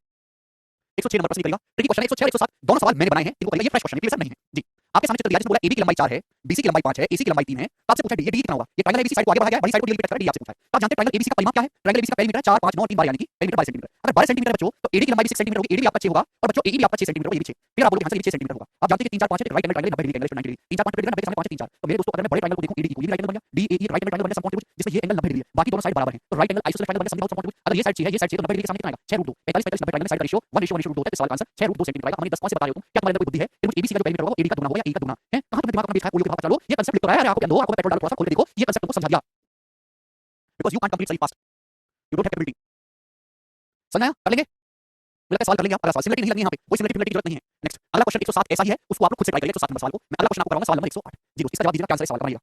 नंबर प्रश्न करेगा। ट्रिकी क्वेश्चन है 106 और 107 दोनों सवाल मैंने बनाए हैं, इनको करेगा, ये फ्रेश क्वेश्चन है, प्लीज सर नहीं है जी। आपके सामने चित्र दिया जिसमें बोला एबी की लंबाई 4 है, बीसी की लंबाई 5 है, एसी की लंबाई 3 है। तो आपसे पूछा डी कितना होगा? ये ट्रायंगल एबीसी साइड को आगे बढ़ा गया है, बड़ी साइड को डीएल पे टच कर रहा है, डी आपसे पूछा है। तो आप जानते हैं ट्रायंगल एबीसी का परिमाप क्या है? ट्रायंगल एबीसी का पेरीमीटर है 4 5 9 3 12 यानी कि पेरीमीटर 12 सेंटीमीटर। अगर 12 सेंटीमीटर बच्चों तो एडी की लंबाई भी 6 सेंटीमीटर होगी, एडी भी आपका 6 होगा और बच्चों एई भी आपका 6 सेंटीमीटर होगा, ये भी 6। फिर आप बोलोगे आंसर ये 6 सेंटीमीटर होगा। आप जानते हैं कि 3 4 5 है, right angle triangle 90 degree angle 90 degree. 3 4 5 degree 90 के सामने 5 है 3 4। तो मेरे दोस्तों अगर मैं बड़े ट्रायंगल को देखूं एडी की कोई भी राइट एंगल बन गया, D A E right angle triangle बन गया समकोण त्रिभुज जिसमें ये एंगल 90 डिग्री है, बाकी दोनों साइड बराबर हैं। तो राइट एंगल आइसोसेलेस ट्रायंगल बन गया समकोण त्रिभुज। अगर ये साइड 6 है, ये साइड 6 तो 90 डिग्री के सामने कितना आएगा? 6 √2 45 45 90 ट्रायंगल में साइड का रेशियो 1:1:2 होता है। तो सवाल का आंसर 6 √2 सेंटीमीटर आएगा। हमने 10 कौन से बता रहे हो तुम? क्या तुम्हारे अंदर कोई बुद्धि है? त्रिभुज एबीसी का जो पेरीमीटर होगा वो एडी का दुगना होगा या ए का दुगना है? कहां तुमने दिमाग अपना दिखाया? कोई दिमाग चलो ये कांसेप्ट लिख तो रहा है, अरे आपको क्या दो, आपको पेट्रोल डालो, थोड़ा सा खोल के देखो, ये कांसेप्ट तुमको समझा दिया। बिकॉज़ यू कांट कंप्लीट सही fast, you don't have capability. समझ आया? कर लेंगे? मुझे लगता है सवाल कर लेंगे आप। अगला सवाल सिमिलरिटी नहीं लगनी है यहाँ पे, कोई सिमिलरिटी की जरूरत नहीं है। नेक्स्ट अगला क्वेश्चन 107 ऐसा ही है, उसको आप लोग खुद से ट्राई करिए 107 नंबर सवाल को। मैं अगला क्वेश्चन आपको कराऊंगा सवाल नंबर 108। जी दोस्त इसका जवाब दीजिएगा, क्या आंसर है सवाल का?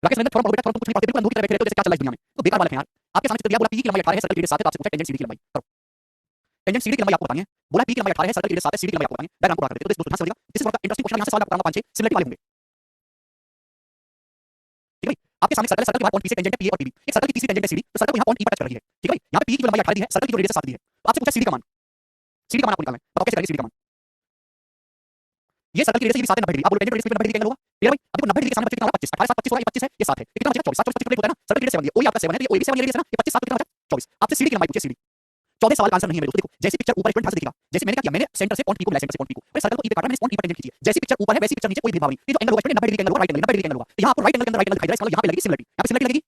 राकेश रंजन थोड़ा बेटा थोड़ा कुछ नहीं पढ़ते, बिल्कुल अंधों की तरह बैठे रहते हो जैसे क्या चल रहा है इस दुनिया में। तो बेकार वाले हैं यार। आपके सामने चित्र दिया, बोला पी की लंबाई 18 है, सर्कल की रेडियस 7 है, तो आपसे पूछा टेंजेंट सीडी की लंबाई करो। टेंजेंट सीडी की लंबाई आपको बतानी है, बोला पी की लंबाई 18 है, सर्कल की रेडियस 7 है, सीडी की लंबाई आपको बतानी है। डायग्राम को ड्रा कर देते हो। तो दोस्तों ध्यान से समझिएगा, this is one of the interesting question. यहाँ से सवाल आपको कराऊंगा 5 6 सिमिलरिटी वाले होंगे। ठीक है भाई, आपके सामने सर्कल है, सर्कल के बाद पॉइंट पी से टेंजेंट है पी और टीबी। एक सर्कल की तीसरी टेंजेंट है सीडी, तो सर्कल को यहाँ पॉइंट ई पर टच कर रही है। ठीक है भाई, यहाँ पे पी की लंबाई 18 दी है, सर्कल की जो रेडियस 7 दी है, तो आपसे पूछा सीडी का मान। सीडी का मान आपको निकालना है, बताओ कैसे करेंगे सीडी का मान? ये सर्कल की रेडियस ये भी 7 है 90 डिग्री। आप बोलो टेंजेंट रेडियस पे 90 डिग्री का एंगल होगा। ठीक है भाई, अब देखो 90 डिग्री के सामने बच्चे कितना होगा? 25 18 7 25 होगा, ये 25 है, ये 7 है, ये कितना बचेगा? 24 7 24 25 होता है ना, सर्कल की रेडियस 7 है, ओ आपका 7 है, तो ये ओ भी 7 रेडियस है ना, ये 25 7 कितना बचा? 24। आपसे सीडी की लंबाई पूछे, सीडी 14 सवाल का आंसर नहीं है मेरे दोस्तों। देखो जैसे पिक्चर ऊपर स्टूडेंट ध्यान से देखिएगा, जैसे मैंने क्या किया, मैंने सेंटर से पॉइंट पी को मिलाया, सेंटर से पॉइंट पी को, मैंने सर्कल को ई पे काटा, मैंने पॉइंट ई पर टेंजेंट खींची है। जैसी पिक्चर ऊपर है वैसी पिक्चर नीचे, कोई भेदभाव नहीं। ये जो एंगल होगा 90 डिग्री का एंगल होगा, राइट एंगल 90 डिग्री का एंगल होगा। तो यहाँ आपको राइट एंगल के अंदर राइट एंगल दिखाई दे रहा है, इसका मतलब यहाँ पे लगेगी सिमिलरिटी, यहाँ पे सिमिलरिटी लगेगी,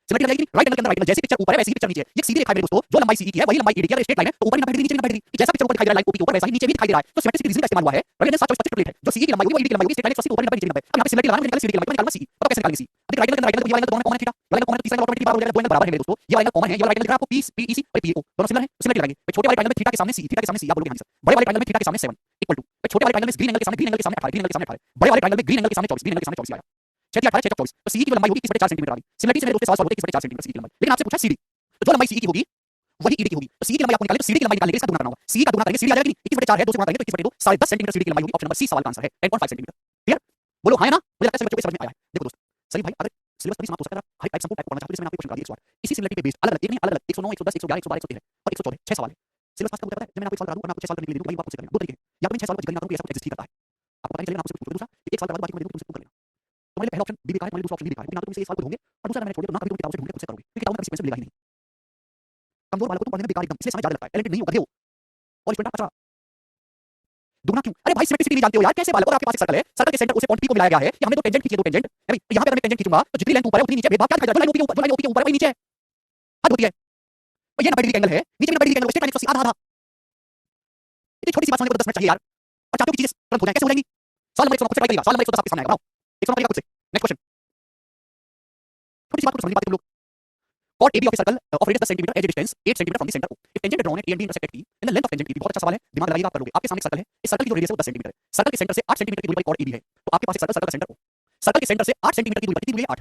सिमिलरिटी लगेगी राइट एंगल के अंदर राइट एंगल। जैसी पिक्चर ऊपर है वैसी पिक्चर नीचे है, ये सीधी रेखा है मेरे दोस्तों, जो लंबाई सी की है वही लंबाई एडी की है, स्ट्रेट लाइन है, तो ऊपर भी 90 डिग्री नीचे भी 90 डिग्री, जैसा पिक्चर ऊपर दिखाई दे रहा है लाइन के ऊपर वैसा ही नीचे भी दिखाई दे रहा है। तो सिमेट्रिक रीजनिंग का इस्तेमाल हुआ है, राइट एंगल 7 24 25 प्लेट है, जो सी की लंबाई होगी वो एडी की लंबाई होगी, स्ट्रेट लाइन 80 ऊपर 90 नीचे 90। अब यहाँ पे सिमिलरिटी लगाना, निकाल सीडी की लंबाई, निकालना सी, तो कैसे निकालेंगे सी? अब राइट एंगल के अंदर राइट एंगल, ये वाला एंगल दोनों कॉमन है, थीटा वाला कॉमन है, तीसरा ऑटोमेटिकली बाहर हो जाएगा, दो एंगल बराबर है मेरे दोस्तों। ये वाला एंगल कॉमन है, ये वाला राइट एंगल दिख रहा है आपको, पी पी ईसी और पी ओ दोनों सिमिलर है, सिमिलरिटी लगाएंगे। छोटे वाले ट्रायंगल में थीटा के सामने सी, थीटा के सामने सी, आप बोलोगे हां सर। बड़े वाले ट्रायंगल में थीटा के सामने 7 इक्वल टू, छोटे वाले ट्रायंगल में ग्रीन एंगल के सामने 18, ग्रीन एंगल के सामने 18, बड़े वाले ट्रायंगल में ग्रीन एंगल के सामने 24, ग्रीन एंगल के सामने 24 आया। 6 18 6 24, तो सी की लंबाई होगी 1/4 सेंटीमीटर वाली। सिमिलरिटी से मेरे दोस्तों सवाल सॉल्व होते 1/4 सेंटीमीटर सी की लंबाई। लेकिन आपसे पूछा सीडी, तो जो लंबाई सी की होगी वही ईडी की होगी। तो सी की लंबाई आपको निकालनी है, तो सीडी की लंबाई निकालने के लिए इसका दुगना करना होगा। सी का दुगना करेंगे, सीडी आ जाएगी 21/4 है, 2 से गुणा करेंगे तो 21/2 10.5 सेंटीमीटर सीडी की लंबाई होगी। ऑप्शन नंबर सी सवाल का आंसर है 10.5 सेंटीमीटर। क्लियर? बोलो हां या ना? मुझे लगता है सभी बच्चों को समझ में आया है। देखो दोस्त सभी भाई, अगर सिलेबस कभी समाप्त हो सकता है, हर टाइप संपूर्ण टाइप पढ़ना चाहते हो, इसमें आपको क्वेश्चन करा दिए 108 इसी सिमिलरिटी पे बेस्ड अलग-अलग एक नहीं अलग-अलग 109 110 111 112 113 और 114 6 सवाल है। सिलेबस खत्म होता है, जब मैंने आपको एक सवाल करा दूं और मैं आपको 6 सवाल करने के लिए दूं, वही बात आपसे करेंगे। दो तरीके हैं, या तो मैं 6 सवाल को जितना करूं ऐसा कुछ एग्जिस्ट ही करता है, आपको पता नहीं चलेगा, आपको कुछ दूसरा एक सवाल करा दूं बाकी को मैं दूं, तुमसे पूछ कर लेना। तुम्हारे पहला ऑप्शन बी बेकार है, तुम्हारे दूसरा ऑप्शन बी बेकार है, क्योंकि ना तो तुम इसे सवाल को ढूंढोगे और दूसरा मैंने छोड़ दिया, तो ना कभी तुम किताबों से ढूंढ के खुद से करोगे, क्योंकि किताबों में सीक्वेंस मिलेगा ही नहीं। कमजोर वालों को तुम पढ़ने में बेकार एकदम, इसलिए समय ज्यादा लगता है, टैलेंटेड नहीं हो, गधे हो और स्टूडेंट अच्छा दुगना क्यों? अरे भाई सिमेट्रिसिटी नहीं जानते हो यार, कैसे बालक? और आपके पास एक सर्कल है, सर्कल के सेंटर उसे पॉइंट पी को मिलाया गया है, ये हमने दो टेंजेंट खींचे, दो टेंजेंट है भाई, यहाँ पे अगर मैं टेंजेंट खींचूंगा तो जितनी लेंथ ऊपर है उतनी नीचे, भेदभाव क्या दिखाई दे रहा है? जो लाइन ओपी के ऊपर, जो लाइन ओपी के ऊपर है वही नीचे है, हद होती है। और ये 90 डिग्री एंगल है, नीचे भी 90 डिग्री एंगल है, स्ट्रेट लाइन 180 आधा आधा। इतनी छोटी सी बात सुनने को 10 मिनट चाहिए यार, और चाहते हो कि चीजें तुरंत हो जाए, कैसे हो जाएंगी? सवाल नंबर 109 खुद से ट्राई करिएगा, सवाल नंबर 110 आपके सामने आएगा, बनाओ 109 करिएगा खुद से। नेक्स्ट क्वेश्चन, छोटी सी बात को समझ नहीं पाते तुम लोग। Chord AB of a circle of radius 10 cm, edge distance 8 cm from the center O. If tangent drawn at A and B intersect P, then the length of tangent AB, बहुत अच्छा सवाल है, दिमाग लगाइएगा आप कर लोगे। आपके सामने एक सर्कल है, इस सर्कल की जो रेडियस है वो 10 सेंटीमीटर है, सर्कल के सेंटर से 8 सेंटीमीटर की दूरी पर chord AB है, तो आपके पास एक सर्कल, सर्कल का सेंटर O, सर्कल के सेंटर से 8 सेंटीमीटर की दूरी पर कितनी दूरी है?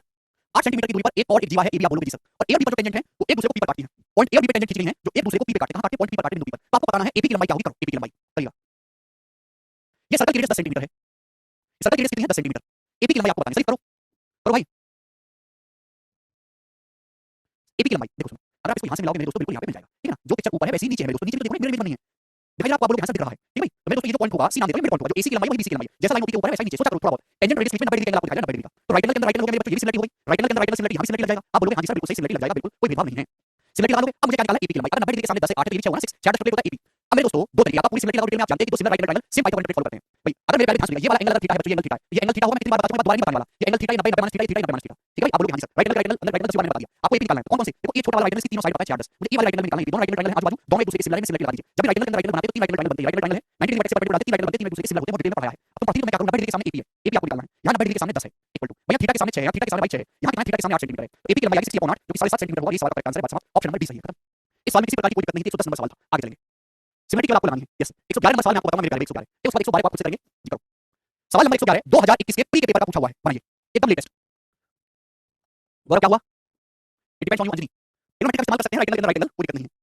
8 सेंटीमीटर की दूरी पर एक chord एक जीवा है, AB आप बोलोगे जी सर, और A और B पर जो टेंजेंट है वो एक दूसरे को P पर काटती है, पॉइंट A और B पर टेंजेंट खींच रही है जो एक दूसरे को P पर काटते हैं, कहां काटते हैं? पॉइंट P पर काटते हैं, बिंदु P पर। तो आपको बताना है AB की लंबाई क्या होगी, करो AB की लंबाई करिएगा। ये सर्कल की रेडियस 10 सेंटीमीटर है, सर्कल की रेडियस कितनी है? 10 सेंटीमीटर, AB की लंबाई आपको बतानी है, सही करो करो भाई। AB की लंबाई देखो सुनो, अगर आप इसको यहां से मिलाओगे मेरे दोस्तों बिल्कुल यहां पे मिल जाएगा, ठीक है ना? जो पिक्चर ऊपर है वैसे ही नीचे है मेरे दोस्तों, नीचे भी देखो मिरर नहीं है, दिखाई आप बोलोगे यहां से दिख रहा है, ठीक है भाई? तो मेरे दोस्तों ये जो पॉइंट होगा सी नाम देते हैं, मेरे पॉइंट होगा, जो AC की लंबाई है वही BC की लंबाई है, जैसा लाइन ओपी के ऊपर है वैसा ही नीचे, सोचा करो थोड़ा बहुत। टेंजेंट रेडियस बीच में 90 डिग्री का एंगल आपको दिखाई दे रहा है, 90 डिग्री का, तो राइट एंगल के अंदर राइट एंगल हो गया मेरे बच्चों, ये भी सिमिलरिटी हो गई, राइट एंगल के अंदर राइट एंगल सिमिलरिटी, यहां भी सिमिलरिटी लग जाएगा, आप बोलोगे हां जी सर बिल्कुल सही सिमिलरिटी लग जाएगा, बिल्कुल कोई भेदभाव नहीं है। सिमिलरिटी लगा लोगे, अब मुझे क्या निकालना है? AP की लंबाई, अगर 90 डिग्री के सामने 10 है 8 है तो ये 6 होगा ना, 6 6 होता है AP। अब मेरे दोस्तों दो तरीके, आप पूरी सिमिलरिटी लगाओ, डिटेल में आप जानते हैं कि दो similar right angle triangle same Pythagorean method follow करते हैं भाई। अगर मेरे पहले ध्यान से सुनिए, ये वाला एंगल अगर थीटा है बच्चों, ये एंगल थीटा है, ये एंगल थीटा होगा, मैं कितनी बार बता चुका हूं, दोबारा नहीं बताने वाला, ये angle theta 90 90 theta theta 90 theta, ठीक है भाई? आप बोलोगे हां जी sir, right angle right angle अंदर राइट एंगल 10 मैंने बता दिया, आपको AP निकालना है, कौन कौन से? देखो ये छोटा वाला राइट एंगल इसकी तीनों साइड पता है 4 10, मुझे ये वाला राइट एंगल निकालना है, दोनों राइट एंगल ट्रायंगल आजू बाजू दोनों एक दूसरे के सिमिलर में सिमिलरिटी लगा दीजिए। जब राइट एंगल के अंदर राइट एंगल बनाते हैं तो तीन राइट एंगल ट्रायंगल बनते हैं, राइट एंगल ट्रायंगल है 90 डिग्री वर्टेक्स से परपेंडिकुलर बनाते हैं, तीन राइट एंगल बनते हैं, तीन एक दूसरे के सिमिलर होते हैं, डिटेल में पढ़ाया है। तो पढ़ती तो मैं क्या करूंगा, 90 डिग्री के सामने AP है, AP आपको निकालना है, यहां 90 डिग्री के सामने 10 है इक्वल टू भैया थीटा के सामने 6 है, यहां थीटा के सामने भाई 6 है, यहां कितना है? थीटा के सामने 8 सेंटीमीटर है, तो AP की लंबाई 60/8 जो कि 7.5 सेंटीमीटर होगा, ये सवाल का करेक्ट आंसर है, बात समाप्त, ऑप्शन नंबर डी सही है, खत्म। इस सवाल में किसी प्रकार की कोई दिक्कत नहीं थी, 110 नंबर सवाल था, आगे चलेंगे। सिमिलरिटी केवल आपको लगानी है, यस 111 नंबर सवाल मैं आपको बताऊंगा मेरे प्यारे 111, तो उसके बाद 112 को आप खुद से करेंगे, जी करो। सवाल नंबर 111 2021 के प्री के पेपर का पूछा हुआ है, बनाइए एकदम लेटेस्ट। गौरव क्या हुआ? It depends on you Anjani, इन्होंने का इस्तेमाल कर सकते हैं, राइट एंगल राइट एंगल कोई दिक्कत नहीं है।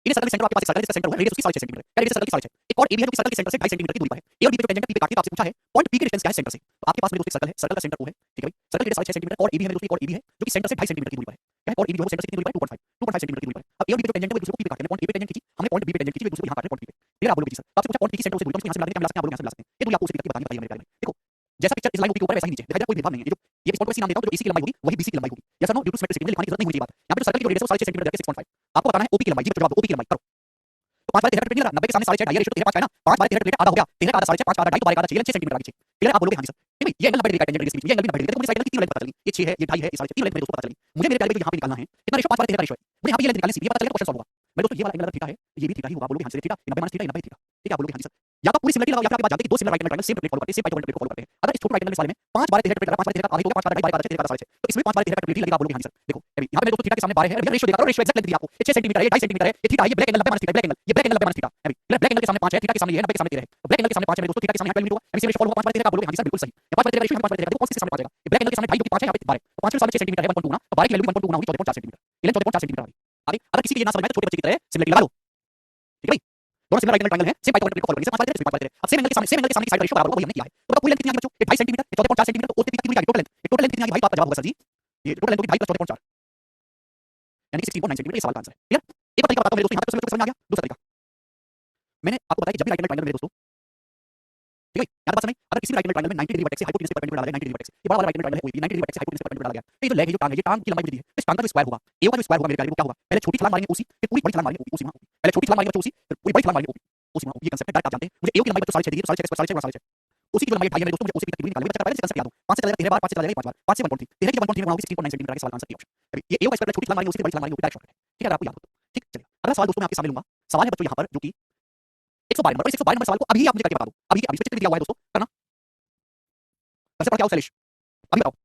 इन सर्कल के सेंटर आपके पास एक सर्कल है जिसका सेंटर है, रेडियस उसकी 6.5 सेंटीमीटर है, क्या रेडियस सर्कल की 6.5 है। एक और AB है जो कि सर्कल के सेंटर से 2.5 सेंटीमीटर की दूरी पर है, A और B पे जो टेंजेंट P पे काटती है, तो आपसे पूछा है पॉइंट P के डिस्टेंस क्या है सेंटर से, तो आपके पास मेरे दोस्त एक सर्कल है, सर्कल का सेंटर O है, ठीक है भाई? सर्कल की रेडियस 6.5 सेंटीमीटर और AB है मेरे दोस्त, एक और AB है जो कि सेंटर से 2.5 सेंटीमीटर की दूरी पर है, क्या है? और AB जो है सेंटर से कितनी दूरी पर है? 2.5 सेंटीमीटर की दूरी पर है। अब A और B पे जो टेंजेंट है वो एक दूसरे को P पे काटते हैं, पॉइंट A पे टेंजेंट खींची हमने, पॉइंट B पे टेंजेंट खींची, एक दूसरे को यहां काट रहे हैं पॉइंट P पे। क्लियर? आप बोलोगे जी सर। तो आपसे पूछा कौन ठीक सेंटर से दूरी, तो हम इसको यहाँ से मिला देंगे, क्या मिला सकते हैं? आप बोलोगे यहाँ से मिला सकते हैं। ये दूरी आपको उसी तरीके बतानी बताइए मेरे प्यारे भाई। देखो जैसा पिक्चर इस लाइन ओपी के ऊपर है वैसा ही नीचे दिखाई दे रहा है, कोई भेदभाव नहीं है। ये स्पॉट को इसी नाम देता हूं, जो एसी की लंबाई होगी वही बीसी की लंबाई होगी। यस और नो? ड्यू टू सिमेट्रिसिटी, मुझे लिखने की जरूरत नहीं हुई ये बात। यहाँ पे जो सर्कल की जो रेडियस है वो 6.5 सेंटीमीटर है, 6.5। आपको बताना है ओपी की लंबाई। जी जवाब दो, ओपी की लंबाई करो। तो 5 बार 13 नहीं लगा, 90 के सामने 6.5 ढाई, रेशियो 13 5 है ना। 5 बार 13 प्लेट आधा हो गया, 13 का आधा 6.5, 5 का आधा ढाई, तो 12 का आधा 6, 6 सेंटीमीटर आगे 6। क्लियर? आप बोलोगे हां जी सर। ठीक है, ये एंगल 90 डिग्री का टेंजेंट रेडियस, ये एंगल भी 90 डिग्री का, तो मुझे साइड एंगल की तीन लेंथ पता चली। ये 6 है, ये ढाई है, ये 6.5, तीन लेंथ मेरे दोस्तों पता चली। मुझे मेरे प्यारे भाई यहाँ पे निकालना है कितना रेशियो, 5 बार 13 का रेशियो है। मुझे यहाँ पे ये लेंथ निकालनी सीधी, ये पता चलेगा तो क्वेश्चन सॉल्व होगा। मेरे दोस्तों ये वाला एंगल अगर थीटा है, ये भी थीटा ही होगा। आप बोलोगे हां जी थीटा, ये 90 थीटा, ये 90 थीटा। ठीक है? आप बोलोगे हां जी सर। या तो पूरी सिमिलरिटी लगाओ, या फिर आप ये बात जानते हैं कि दो similar right angle triangle same template follow करते हैं, सेम पाइथागोरस टेम्पलेट फॉलो करते हैं। अगर इस छोटे राइट एंगल इस वाले में 5 बार 13 टेम्पलेट लगा, 5 बार 13 का आधा हो गया, 5 बार ढाई, 12 का 6, 13 का 6.5, तो इसमें 5 बार 13 का टेम्पलेट लगेगा। आप बोलोगे हां जी सर। देखो अभी यहाँ पे मेरे दोस्तों थीटा के सामने बार है, अभी रेशियो देखा करो, रेशियो एक्जेक्ट लेंथ दी आपको। ये 6 सेंटीमीटर है, ये 2.5 सेंटीमीटर है, ये थीटा है, ये black angle 90 theta, black angle, ये ब्लैक एंगल 90 थीटा है। अभी ब्लैक एंगल के सामने 5 है, थीटा के सामने ये है, 90 के सामने 13 है। ब्लैक एंगल के सामने 5 है मेरे दोस्तों, थीटा के सामने 12 मिनट होगा। अभी रेशियो फॉलो होगा 5 बार 13 का, आप बोलोगे हां जी सर बिल्कुल सही। ये 5 बार 13 रेशियो है, 5 बार 13 देखो कौन से सामने 5 आएगा। ये ब्लैक एंगल के सामने ढाई, जो कि 5 है, यहाँ पे 12 है। तो 5 के सामने 6 सेंटीमीटर है, 1.2 गुना, तो 12 की वैल्यू 1.2 गुना होगी 14.4 सेंटीमीटर। ये 14.4 सेंटीमीटर आ गई। आगे अगर किसी को ये ना समझ में आए तो छोटे बच्चे की तरह सिमिलरिटी लगा लो। ठीक है भाई? दोनों सिमिलर राइट एंगल ट्रायंगल है, सेम पाइथागोरस को फॉलो करेंगे, 5 बार 13 अब सेम एंगल के सामने की साइड रेशियो बराबर होगा, वही हमने किया है। तो पूरी लेंथ कितनी आ गई बच्चों? ये 2.5 सेंटीमीटर, 14.4 सेंटीमीटर, तो उससे भी कितनी आ गई टोटल लेंथ? ये टोटल लेंथ कितनी आ गई भाई? तो आपका जवाब होगा सर जी, ये टोटल लेंथ होगी 2.5 + 14.4 यानी कि 16.9 सेंटीमीटर। ये सवाल का आंसर है। क्लियर? एक और तरीका बताता हूं मेरे दोस्तों, यहाँ तक समझ में आ गया। दूसरा तरीका मैंने आपको बताया कि जब भी राइट एंगल ट्रायंगल मेरे दोस्तों, ठीक है? यहाँ तक बात समझ में? अगर किसी भी राइट एंगल ट्रायंगल में 90 डिग्री वर्टेक्स से हाइपोटेन्यूज पर परपेंडिकुलर डाला गया, 90 डिग्री वर्टेक्स, ये बड़ा वाला राइट एंगल ट्रायंगल है, कोई 90 डिग्री वर्टेक्स से हाइपोटेन्यूज पर परपेंडिकुलर डाला गया। तो ये जो लेग है, जो टांग है, ये टांग की लंबाई दी है, इस टांग का जो स्क्वायर होगा, ए का जो स्क्वायर होगा मेरे प्यारे, वो क्या होगा? पहले छोटी छलांग मारेंगे ओसी, फिर पूरी बड़ी छलांग मारेंगे ओसी, वहां पहले छोटी छलांग मारेंगे बच्चों ओसी, फिर पूरी बड़ी छलांग मारेंगे ओसी, वहां ये कंसेप्ट है, डायरेक्ट आप जानते हैं। मुझे ए की लंबाई बच्चों 6.5 दी है, तो 6.5 6.5 6.5 ओसी की जो लंबाई ढाई है मेरे दोस्तों, मुझे ओसी की तक की निकालनी है। बच्चा पहले से कंसेप्ट याद हो, 5 से चला जाएगा 13 बार, 5 से चला जाएगा 5 बार, 5 से 1.3, 13 की 1.3 बनाओगे 16.9 सेंटीमीटर का सवाल आंसर की ऑप्शन। अभी ये ए का स्क्वायर छोटी छलांग मारेंगे ओसी, बड़ी छलांग मारेंगे डायरेक्ट शॉर्टकट है। ठीक है? अगर आपको याद हो तो। ठीक, चलिए अगला सवाल दोस्तों मैं आपके सामने लूंगा। सवाल है बच्चों यहाँ पर जो कि 112 नंबर, 112 नंबर सवाल को अभी आप मुझे करके बता दो। अभी अभी चित्र दिया हुआ है दोस्तों, करना कैसे पढ़ के आओ शैलेश, अभी बताओ।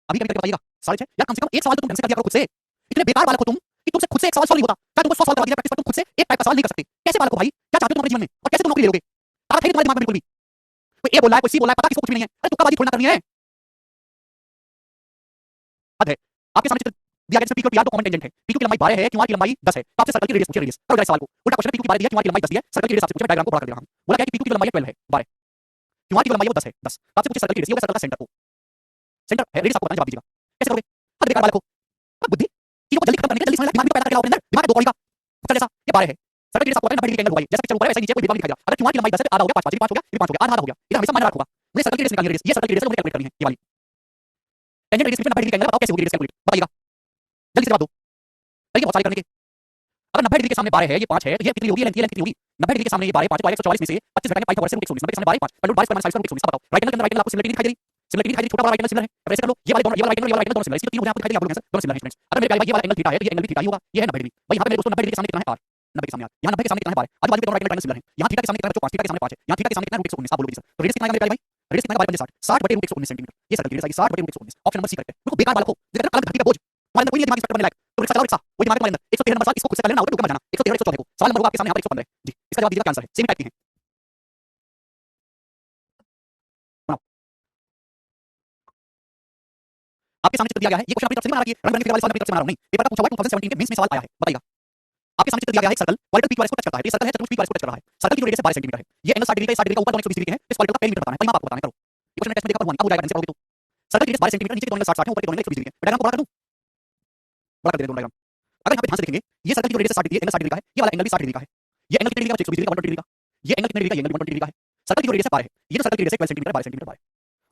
अभी कभी करके बताइएगा। 6:30 यार, कम से कम एक सवाल तो तुम ढंग से कर दिया करो खुद से। इतने बेकार बालक हो तुम कि तुमसे खुद से एक सवाल सॉल्व नहीं होता। चाहे तुमको 100 सवाल करवा दिया प्रैक्टिस पर, तुम खुद से एक टाइप का सवाल नहीं कर सकते। कैसे बालक हो भाई? क्या चाहते हो तुम अपने जीवन में? और कैसे तुम नौकरी ले लोगे? ताकत है नहीं तुम्हारे दिमाग में बिल्कुल भी? कोई ए बोल रहा है, कोई सी बोल रहा है, पता किसको कुछ भी नहीं है। अरे तुक्काबाजी थोड़ी ना करनी है। हद है। आपके सामने चित्र दिया गया, जिसमें पी क्यू और पी आर दो कॉमन टेंजेंट है। पी क्यू की लंबाई 12 है, क्यू आर की लंबाई 10 है। तो आपसे सर्कल की रेडियस पूछे, रेडियस करो जरा सवाल को। उल्टा क्वेश्चन है, पी क्यू की 12 दी है, क्यू आर की लंबाई 10 दी है, सर्कल की रेडियस आपसे पूछे, डायग्राम को बड़ा कर दे रहा हूं। बोला क्या है कि पी क्यू की लंबाई 12 है, 12, क्यू आर की लंबाई वो 10 है, 10। तो आपसे पूछे सर्कल की रेडियस, ये होगा सर्कल का सेंटर को, सेंटर है, रेडियस आपको बताना, जवाब दीजिएगा। कैसे करोगे? हद बेकार बालक हो। बुद्धि चीजों को जल्दी खत्म करने के लिए जल्दी समझ, दिमाग में पैदा करके लाओ अपने अंदर। दिमाग है दो कौड़ी का। चल जैसा ये 12 है, सर्कल की रेडियस आपको पता है 90 डिग्री का एंगल होगा, जैसा पिक्चर ऊपर है वैसा नीचे कोई भेदभाव नहीं दिखाई दे रहा। अगर क्यू आर की लंबाई 10 है, आधा हो गया 5, 5 हो गया, फिर 5 हो गया, आधा हो गया, ये हमेशा मायने रखूंगा। मुझे सर्कल की रेडियस निकालनी है, रेडियस, ये सर्कल की रेडियस मुझे कैलकुलेट करनी है, ये वाली टेंजेंट रेडियस 90 डिग्री का एंगल, बताओ कैसे होगी रेडियस कैलकुलेट, बताइएगा जल्दी से जवाब दो। तरीके बहुत सारे करने के। अगर 90 डिग्री के सामने 12 है, ये 5 है, तो ये कितनी होगी? ये लेंथ कितनी होगी? 90 डिग्री के सामने ये 12 5 तो 144 में से 25 घटाएंगे, पाई का वर्ग से √119, 90 के सामने 12 5 √22 पर -22 √119। बताओ राइट एंगल के अंदर राइट एंगल आपको सिमिलरिटी दिखाई दे रही, सिमिलरिटी दिखाई दे रही, छोटा वाला राइट एंगल सिमिलर है। अब ऐसे कर लो, ये वाले दोनों, ये वाला राइट एंगल, ये वाला राइट एंगल दोनों सिमिलर है, इसलिए तीन हो जाए आपको दिखाई दे, आप बोलोगे आंसर दोनों सिमिलर है स्टूडेंट्स। अगर मेरे प्यारे भाई ये वाला एंगल थीटा है, तो ये एंगल भी थीटा ही होगा, ये है 90 डिग्री। भाई यहाँ पे मेरे दोस्तों 90 डिग्री के सामने कितना है r, 90 के सामने r, यहाँ 90 के सामने कितना है 12, आजू बाजू के दोनों राइट एंगल सिमिलर है। यहाँ थीटा के सामने कितना है 5, थीटा के सामने 5 है, यहाँ थीटा के सामने कितना है √119। आप बोलोगे सर तो रेडियस कितना आएगा मेरे प्यारे भाई? रेडियस कितना आएगा 12 60, 60 बटे √119 सेंटीमीटर। ये सर्कल की रेडियस आएगी 60 बटे √119। ऑप्शन नंबर सी करेक्ट है। देखो बेकार बालक हो, जितना अलग धरती का बोझ तुम्हारे अंदर कोई नहीं, दिमाग स्पेक्ट्रम बनने लायक, तो रिक्शा चलाओ, रिक्शा वही दिमाग तुम्हारे अंदर। 113 नंबर सवाल, इसको खुद से कर लेना, और मत जाना। 113 114 को सवाल नंबर होगा आपके सामने यहाँ पर 115 जी, इसका जवाब दीजिएगा, क्या आंसर है? सेम टाइप की है, बनाओ। आपके सामने चित्र दिया गया है, ये क्वेश्चन अपनी तरफ से नहीं बना रहा है, रंग बिरंगे वाले सवाल अपनी तरफ से बना रहा हूं, नहीं पेपर का पूछा हुआ 2017 के मेंस में सवाल आया है, बताइएगा। आपके सामने चित्र दिया गया है, एक circle quadrant P Q R इसको टच करता है, ये सर्कल है, चतुर्भुज पी क्यू आर इसको टच कर रहा है, सर्कल की जो रेडियस है 12 सेंटीमीटर है, ये एंगल 60 डिग्री का, 60 डिग्री का ऊपर 120 डिग्री है, इस क्वाड्रेंट का पेरीमीटर बताना है, परिमाप आपको बताना है, करो। ये क्वेश्चन टेस्ट में देखा पर हुआ नहीं, अब हो जाएगा ढंग से करोगे तो। सर्कल की रेडियस 12 सेंटीमीटर, नीचे के दोनों एंगल 60 60 है, ऊपर के दोनों एंगल 120 डिग्री है। डायग्राम को बड़ा कर दूं, बड़ा कर दे दोनों डायग्राम। अगर यहाँ पे ध्यान से देखेंगे, ये सर्कल की जो रेडियस 60 डिग्री, एंगल 60 डिग्री का है, ये वाला एंगल भी 60 डिग्री का है। ये एंगल कितने डिग्री का? 120 डिग्री का, 120 डिग्री का। ये एंगल कितने डिग्री का? ये एंगल 120 डिग्री का है। सर्कल की जो रेडियस है 12 है, ये जो सर्कल की रेडियस है 12 सेंटीमीटर, 12 सेंटीमीटर 12।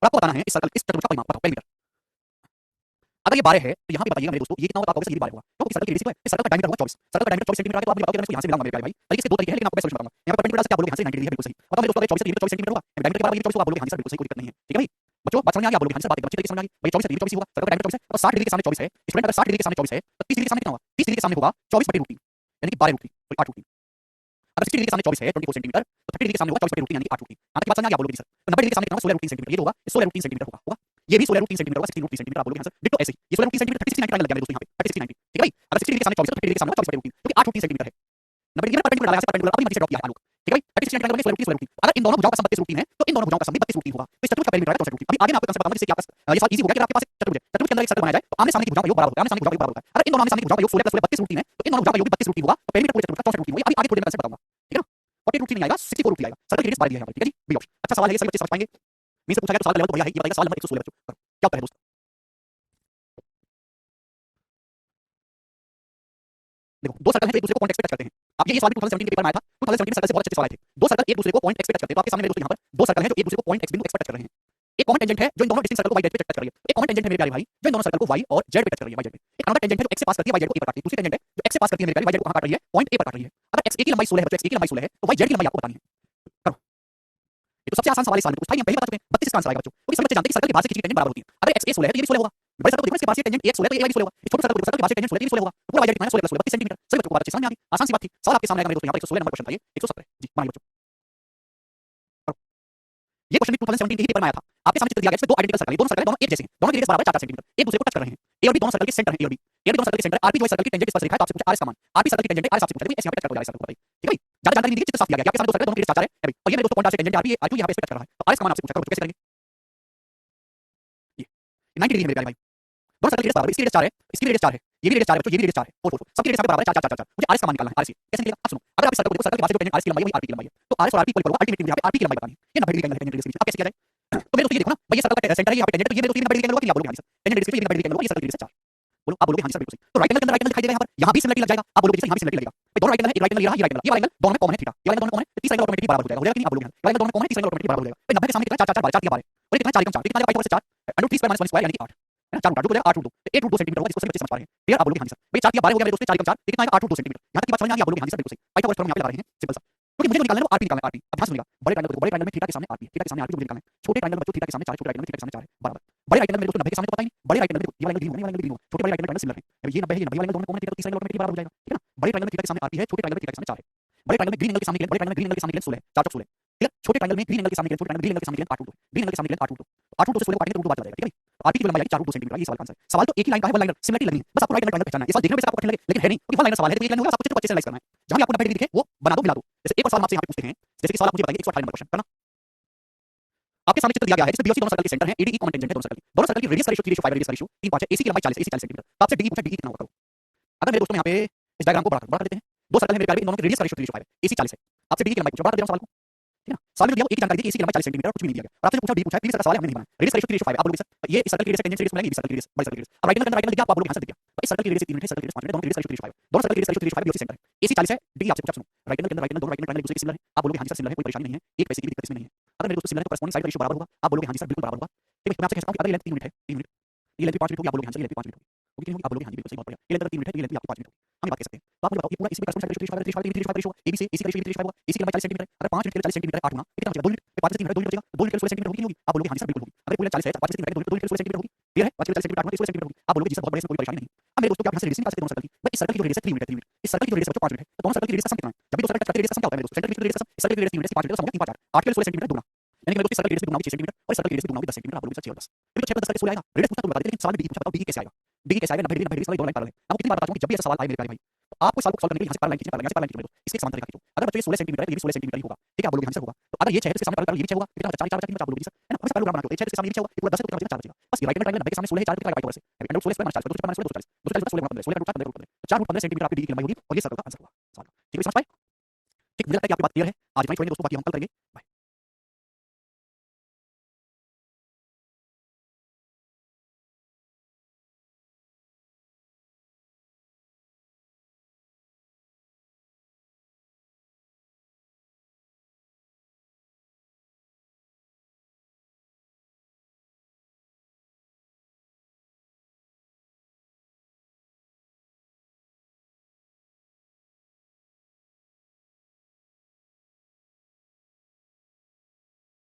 और आपको बताना है इस सर्कल, इस चतुर्भुज का परिमाप बताओ, पेरीमीटर। अगर ये 12 है तो यहाँ पे बताइएगा मेरे दोस्तों, ये कितना होगा? आप कहोगे सर ये भी 12 होगा, क्योंकि सर्कल की रेडियस है, इस सर्कल का डायमीटर होगा 24, सर्कल का डायमीटर 24 सेंटीमीटर है, तो आप मुझे बताओगे मैं इसको यहाँ से मिलाऊंगा मेरे प्यारे भाई। तरीके से दो तरीके हैं, लेकिन आपको मैं सॉल्यूशन बताऊंगा। यहाँ पे परपेंडिकुलर से क्या बोलोगे? यहाँ से 90 डिग्री है, बिल्कुल सही। बताओ मेरे दोस्तों, अगर 24 है तो ये भी 24 सेंटीमीटर होगा, डायमीटर के बराबर ये भी 24 होगा, आप बोलोगे हाँ जी सर बिल्कुल सही, कोई दिक्कत नहीं है, ठीक है भाई। बच्चों बात समझ में आ गई? आप बोलोगे हाँ सर, बात एकदम अच्छी तरीके से समझ आ गई। भाई 24 है, 24 ही होगा, सर्कल का डायमीटर 24 है, और 60 डिग्री के सामने 24 है। स्टूडेंट अगर 60 डिग्री के सामने 24 है तो 30 डिग्री के सामने कितना होगा? 30 डिग्री के सामने होगा 24/√3, यानी कि 12√3, सॉरी 8√3। अगर 60 डिग्री के सामने 24 है 24 सेंटीमीटर, तो 30 डिग्री के सामने होगा 24/√3, यानी कि 8√3। यहाँ तक बात समझ आ गई? आप बोलोगे सर। तो 90 डिग्री के सामने कितना होगा? 16√3 सेंटीमीटर, ये जो होगा 16√3 सेंटीमीटर होगा। ये भी 16√3 सेंटीमीटर होगा, 16√3 सेंटीमीटर। आप बोलोगे हाँ सर, डिट्टो ऐसे ही ये 16√3 सेंटीमीटर 30 60 90 लग गया मेरे दोस्तों यहाँ पे 30 60 90, ठीक है भाई। अगर 60 डिग्री के सामने 24 है तो 30 डिग्री के सामने होगा 24/√3, क्योंकि 8√3 सेंटीमीटर है। 90 डिग्री में परपेंडिकुलर डाला, परपेंडिकुलर अपनी मर्जी से ड्रॉप किया है आलोक, ठीक है भाई। 30 60 90 16√3 अगर इन दोनों भुजाओं का सम 32√3 है तो इन दोनों भुजाओं का सम भी 32√3 होगा। तो इस चतुर्भुज का पेरीमीटर है 64√3। अभी आगे मैं आपको कंसेप्ट बताऊंगा जिससे कि आपका ये सवाल इजी हो गया कि आपके पास चतुर्भुज है, चतुर्भुज के अंदर एक सर्कल बनाया जाए तो आमने सामने की भुजाओं का योग बराबर होता है, आमने सामने की भुजाओं का योग बराबर होता है। अगर इन दोनों आमने सामने की भुजाओं का योग 16 + 16 32√3 है तो इन दोनों भुजाओं का योग भी 32√3 होगा, तो पेरीमीटर पूरे चतुर्भुज का 64√3 होगा। अभी आगे थोड़ी देर में कंसेप्ट बताऊंगा, ठीक है ना। 48√3 नहीं आएगा, 64√3 आएगा। सर्कल की रेडियस 12 दिया है यहाँ पर, ठीक है जी, बी ऑप्शन। अच्छा सवाल है, ये सभी बच्चे समझ पाएंगे। मीन से पूछा गया तो सवाल का लेवल तो बढ़िया है। ये बताइए सवाल नंबर 116 बच्चों, क्या उत्तर है दोस्तों? देखो दो सर्कल हैं जो एक दूसरे को पॉइंट एक्सपेक्ट करते हैं। अब ये सवाल भी 2017 के पेपर में आया था। 2017 में सर्कल से बहुत अच्छे सवाल आए थे। दो सर्कल एक दूसरे को पॉइंट एक्सपेक्ट करते हैं। तो आपके सामने मेरे दोस्तों यहाँ पर दो सर्कल हैं जो एक दूसरे को पॉइंट एक्स बिंदु एक्सपेक्ट कर रहे हैं। एक कॉमन टेंजेंट है जो इन दोनों डिस्टिंक्ट सर्कल को y z पे टच कर रही है। एक कॉमन टेंजेंट है मेरे प्यारे भाई जो इन दोनों सर्कल को y और z पे टच कर रही है, y z पे। एक अनदर टेंजेंट है जो x से पास करती है y z को a पर काटती है। दूसरी टेंजेंट है जो x से पास करती है मेरे प्यारे y z को कहां काट रही है? पॉइंट a पर काट रही है। अगर x a की लंबाई 16 है, बच्चों x a की लंबाई 16 है तो y z की लंबाई आपको बतानी है। करो। ये तो सबसे आसान सवाल इस साल में पूछा है, हम पहले बता चुके हैं। 32 इसका आंसर आएगा बच्चों, क्योंकि सभी बच्चे जानते हैं कि सर्कल के बाहर से खींची टेंजेंट बराबर होती है। अगर x a 16 है तो ये भी 16 होगा। बड़े सर्कल को देखो इसके पास से टेंजेंट a 16 तो ये भी 16 होगा। इस छोटे सर्कल को देखो, सर्कल के बाहर से टेंजेंट 16 तो ये भी 16 होगा। तो पूरा y z कितना है? 16 + 16 32 सेंटीमीटर। सभी बच्चों को बात अच्छे समझ में आ गई, आसान सी बात थी। सवाल आपके सामने आएगा मेरे दोस्तों, यहाँ पर 116 नंबर क्वेश्चन था, ये 117 जी बनाइए बच्चों। ये क्वेश्चन भी 2017 के ही पेपर में आया था। आपके सामने चित्र दिया गया है, इसमें दो आइडेंटिकल सर्कल है, दोनों सर्कल है, दोनों एक जैसे हैं, दोनों की रेडियस बराबर है 4-4 सेंटीमीटर, एक दूसरे को टच कर रहे हैं। ए और बी दोनों सर्कल के सेंटर हैं, ए और बी। ए और बी दोनों सर्कल के सेंटर, आरपी जो है सर्कल की टेंजेंट इस पर से लिखा है, तो आपसे पूछा आर इसका मान। आरपी सर्कल की टेंजेंट आर आपसे पूछा है, ऐसे यहाँ पे टच कर दो, सर्कल को बताइए, ठीक है भाई। ज्यादा जानकारी नहीं दी, चित्र साफ दिया गया है, आपके सामने दो सर्कल, दोनों की रेडियस 4-4 है भाई। और ये मेरे दोस्तों पॉइंट आर से टेंजेंट आरपी आरक्यू यहाँ पे टच कर रहा है, तो आर इसका मान आपसे पूछा, करो कैसे करेंगे? ये 90 डिग्री है मेरे प्यारे भाई। दोनों सर्कल की रेडियस बराबर है, इसकी रेडियस 4 है, इसकी रेडियस 4 है, ये भी रेडियस 4 है बच्चों, ये भी रेडियस 4 है, 4 4 सबकी रेडियस यहाँ पे बराबर है 4 4 4 4। मुझे आर इसका मान निकालना है, आर सी कैसे निकलेगा? अब सुनो, अगर आप इस सर्कल को देखो, सर्कल के पास जो टेंजेंट आर की लंबाई है वही आरपी की लंबाई है, तो आर और आरपी इक्वल होगा, अल्टीमेटली यहाँ पे आरपी की लंबाई बतानी है। ये 90 डिग्री का एंगल है टेंजेंट रेडियस के बीच। अब कैसे किया जाए? तो मेरे दोस्तों ये देखो ना भाई, ये सर्कल का सेंटर है, यहाँ पे टेंजेंट, तो ये मेरे दोस्तों 90 डिग्री का एंगल होगा कि आप बोलोगे हां सर टेंजेंट रेडियस के ये 90 डिग्री का एंगल होगा, ये सर्कल की रेडियस है 4। बोलो, आप बोलोगे हां सर बिल्कुल सही। तो राइट एंगल के अंदर राइट एंगल दिखाई देगा, यहाँ पर यहाँ भी सिमिलरिटी लग जाएगा। आप बोलोगे जैसे यहाँ भी सिमिलरिटी लगेगा भाई, दोनों राइट एंगल है, एक राइट एंगल ये रहा, ये राइट एंगल, ये वाला एंगल दोनों में कॉमन है थीटा, ये वाला एंगल दोनों कॉमन है, तो तीसरा एंगल ऑटोमेटिकली बराबर हो जाएगा, हो जाएगा कि नहीं? आप बोलोगे ये वाला एंगल दोनों में कॉमन है, तीसरा एंगल ऑटोमेटिकली बराबर हो जाएगा भाई। 90 के सामने कितना 4 4 4 4 4 और कितना 4 4 कितना आएगा? 5 से 4 √3² - 1 स्क्वायर यानी कि 8 है ना, 4 √8 हो जाएगा 8√2, तो 8√2 सेंटीमीटर होगा, जिसको सभी बच्चे समझ पा रहे हैं। क्लियर? आप बोलोगे हां सर भाई 4 12 हो गया मेरे दोस्तों, 4 4 ये कितना आएगा? 8√2 सेंटीमीटर। यहाँ तक की बात समझ में आ गई? आप बोलोगे हां सर बिल्कुल सही। पाइथागोरस थ्योरम यहाँ पे लगा रहे हैं, सिंपल सा, क्योंकि मुझे जो निकालना है वो आरपी निकालना है, आरपी। अब ध्यान सुनिएगा, बड़े ट्रायंगल को देखो, बड़े ट्रायंगल में थीटा के सामने आरपी, थीटा के सामने आरपी मुझे निकालना है। छोटे ट्रायंगल बच्चों थीटा के सामने 4, छोटे ट्रायंगल में थीटा के सामने 4 है, बराबर। बड़े राइट एंगल मेरे दोस्तों 90 के सामने तो पता ही नहीं, बड़े राइट एंगल देखो, ये वाला एंगल ग्रीन होगा, ये वाला एंगल ग्रीन होगा, छोटे बड़े राइट एंगल सिमिलर है। अब ये 90 है, ये 90 वाला एंगल दोनों कॉमन है, तो तीसरा एंगल ऑटोमेटिकली बराबर हो जाएगा, ठीक है ना। बड़े ट्रायंगल में थीटा के सामने आरपी है, छोटे ट्रायंगल में थीटा के सामने 4 है। बड़े ट्रायंगल में ग्रीन एंगल के सामने लेंथ, बड़े ट्रायंगल में ग्रीन एंगल के सामने लेंथ 16 है, 4 4 16, ठीक है। छोटे ट्रायंगल में ग्रीन एंगल के सामने लेंथ, छोटे ट्रायंगल में ग्रीन एंगल के सामने लेंथ 8√2, ग्रीन एंगल के सामने लेंथ 8√2, 8√2 से 16 को काटेंगे तो √2 बात आ जाएगा, ठीक है भाई। आरपी की लंबाई आएगी 4√2 सेंटीमीटर, ये सवाल का आंसर है। सवाल तो एक ही लाइन का है, वन लाइनर, सिमिलरिटी लगनी है, बस आपको राइट एंगल ट्रायंगल पहचानना है। ये सवाल देखने में आपको कठिन लगे लेकिन है नहीं, क्योंकि वन लाइनर सवाल है, तो एक लाइन होगा, आपको चित्र को अच्छे से एनालाइज करना है। जहां भी आपको 90 डिग्री दिखे वो बना दो, मिला दो। जैसे एक और सवाल हम आपसे यहाँ पे पूछते हैं, जैसे कि सवाल आप मुझे बताइए 128 नंबर क्वेश्चन करना। आपके सामने चित्र दिया गया है जिसमें बी और सी दोनों सर्कल के सेंटर हैं, एडी कॉमन टेंजेंट है दोनों सर्कल की। दोनों सर्कल की रेडियस का रेशियो 3:5 रेडियस का रेशियो 3:5 है, एसी की लंबाई 40 है, एसी 40 सेंटीमीटर। तो आपसे डीई पूछा, डीई कितना होगा? करो। अगर मेरे दोस्तों यहाँ पे इस डायग्राम को बड़ा कर देते हैं, दो सर्कल है मेरे प्यारे, इन दोनों की रेडियस का रेशियो 3:5 है, एसी 40 है। आपसे डीई की लंबाई पूछा, बड़ा कर दे रहा हूं सवाल को, ठीक है ना। सवाल में दिया वो एक ही जानकारी दी कि एसी की लंबाई 40 सेंटीमीटर, कुछ भी नहीं दिया गया। और आपसे जो पूछा, डी पूछा है, प्रीवियस का सवाल हमने नहीं बनाया, रेडियस का रेशियो 3:5 है। आप बोलोगे सर ये इस सर्कल की रेडियस टेंजेंट रेडियस मिलेगी, इस सर्कल की रेडियस, बड़ी सर्कल की रेडियस। अब राइट एंगल के अंदर राइट एंगल दिया, आप बोलोगे हां सर दिख गया। इस सर्कल की रेडियस 3 मीटर है, सर्कल की रेडियस 5 मीटर, दोनों की रेडियस का रेशियो 3:5 है, दोनों सर्कल की रेडियस का रेशियो 3:5 है, बी और सी सेंटर है, एसी 40 है, डी आपसे पूछा, सुनो राइट एंगल के अंदर राइट एंगल, दोनों राइट एंगल एक दूसरे के सिमिलर है, आप बोलोगे हां जी सर सिमिलर है, कोई परेशानी नहीं है, एक पैसे की भी दिक्कत इसमें नहीं है। अगर मेरे दोस्तों सिमिलर है तो कॉरेस्पॉन्डिंग साइड का रेशियो बराबर होगा, आप बोलोगे हां जी सर बिल्कुल बराबर होगा। ठीक है, मैं आपसे कहता हूं कि अगर ये लेंथ 3 मिनट है, 3 मिनट, ये लेंथ 5 मिनट होगी, आप बोलोगे हां सर ये लेंथ 5 मिनट होगी, ओके होगी, आप बोलोगे हां जी बिल्कुल सही, बहुत बढ़िया। ये लेंथ 3 मिनट है, ये लेंथ आपकी 5 मिनट होगी, हम ये बात कह सकते हैं। तो आप मुझे बताओ ये पूरा इसी में कॉरेस्पॉन्डिंग साइड का रेशियो 3:5 रेशियो, एबी से एसी का रेशियो 3:5 होगा, एसी की लंबाई 40 सेंटीमीटर, अगर 5 मिनट के लिए 40 सेंटीमीटर 8 गुना कितना बचेगा? 2 मिनट, 5 से 3 मिनट 2 मिनट बचेगा, 2 मिनट के लिए 16 सेंटीमीटर होगी कि नहीं होगी? आप बोलोगे हां जी सर बिल्कुल होगी। अगर पूरा 40 है, 5 से 3 मिनट 2 मिनट के लिए 16 सेंटीमीटर होगी, क्लियर है? 5 के लिए 40 सेंटीमीटर 8 गुना 16 सेंटीमीटर होगी, आप बोलोगे जी सर बहुत बढ़िया, इसमें कोई परेशानी नहीं। अब मेरे दोस्तों क्या आप यहाँ से रेडियस निकाल सकते हैं दोनों सर्कल की? भाई इस सर्कल की जो रेडियस है 3 मिनट है, 3 मिनट, इस सर्कल की जो रेडियस है 5 मिनट है, तो दोनों सर्कल की रेडियस का सम कितना है? जब भी दो सर्कल टच करते हैं रेडियस का सम क्या होता है मेरे दोस्तों? सेंटर की रेडियस का सम, इस सर्कल की रेडियस 3 मिनट से 5 मिनट का सम होगा 3 5 8, 8 के लिए 16 सेंटीमीटर दुगना, यानी कि मेरे दोस्तों इस सर्कल की रेडियस दुगना होगी 6 सेंटीमीटर और इस सर्कल की रेडियस दुगना होगी 10 सेंटीमीटर, आप बोलोगे सर 6 और 10। ये तो 6 + 10 16 आएगा, रेडियस पूछा तो बता देते, लेकिन सवाल में डी पूछा, बताओ डी कैसे आएगा? डी कैसे आएगा? 90 डिग्री 90 डिग्री वाली दोनों लाइन पैरेलल है। मैं आपको कितनी बार बता चुका हूं कि जब भी ऐसा सवाल आए मेरे प्यारे भाई, तो आपको सवाल को सॉल्व करने के लिए यहाँ से पैरेलल लाइन खींचना पड़ेगा, यहाँ से पैरेलल लाइन खींचो, इसके समांतर रेखा खींचो। अगर बच्चों ये 16 सेंटीमीटर है, ये भी 16 सेंटीमीटर ही होगा, ठीक है? आप बोलोगे हां सर होगा। तो अगर ये 6 है तो इसके सामने पैरेलल ये भी 6 होगा, कितना बचा? 4 4 4 आप बोलोगे सर, है ना? हमेशा पैरेलल बना के 6 इसके सामने ये भी 6 होगा, ये पूरा 10 है तो कितना बचेगा? 4 बचेगा। बस ये राइट एंगल ट्रायंगल 90 के सामने 16 है, 4 कितना आएगा? 5 से अंडर 16 स्क्वायर - 40 2 16 240 240 16 16 16 15 तो 4 √15 सेंटीमीटर आपकी डी की लंबाई होगी और ये सर्कल का आंसर होगा सवाल का। ठीक है, समझ पाए? ठीक, मुझे लगता है कि आपकी बात क्लियर है। आज इतना ही छोड़ेंगे दोस्तों, बाकी हम कल करेंगे।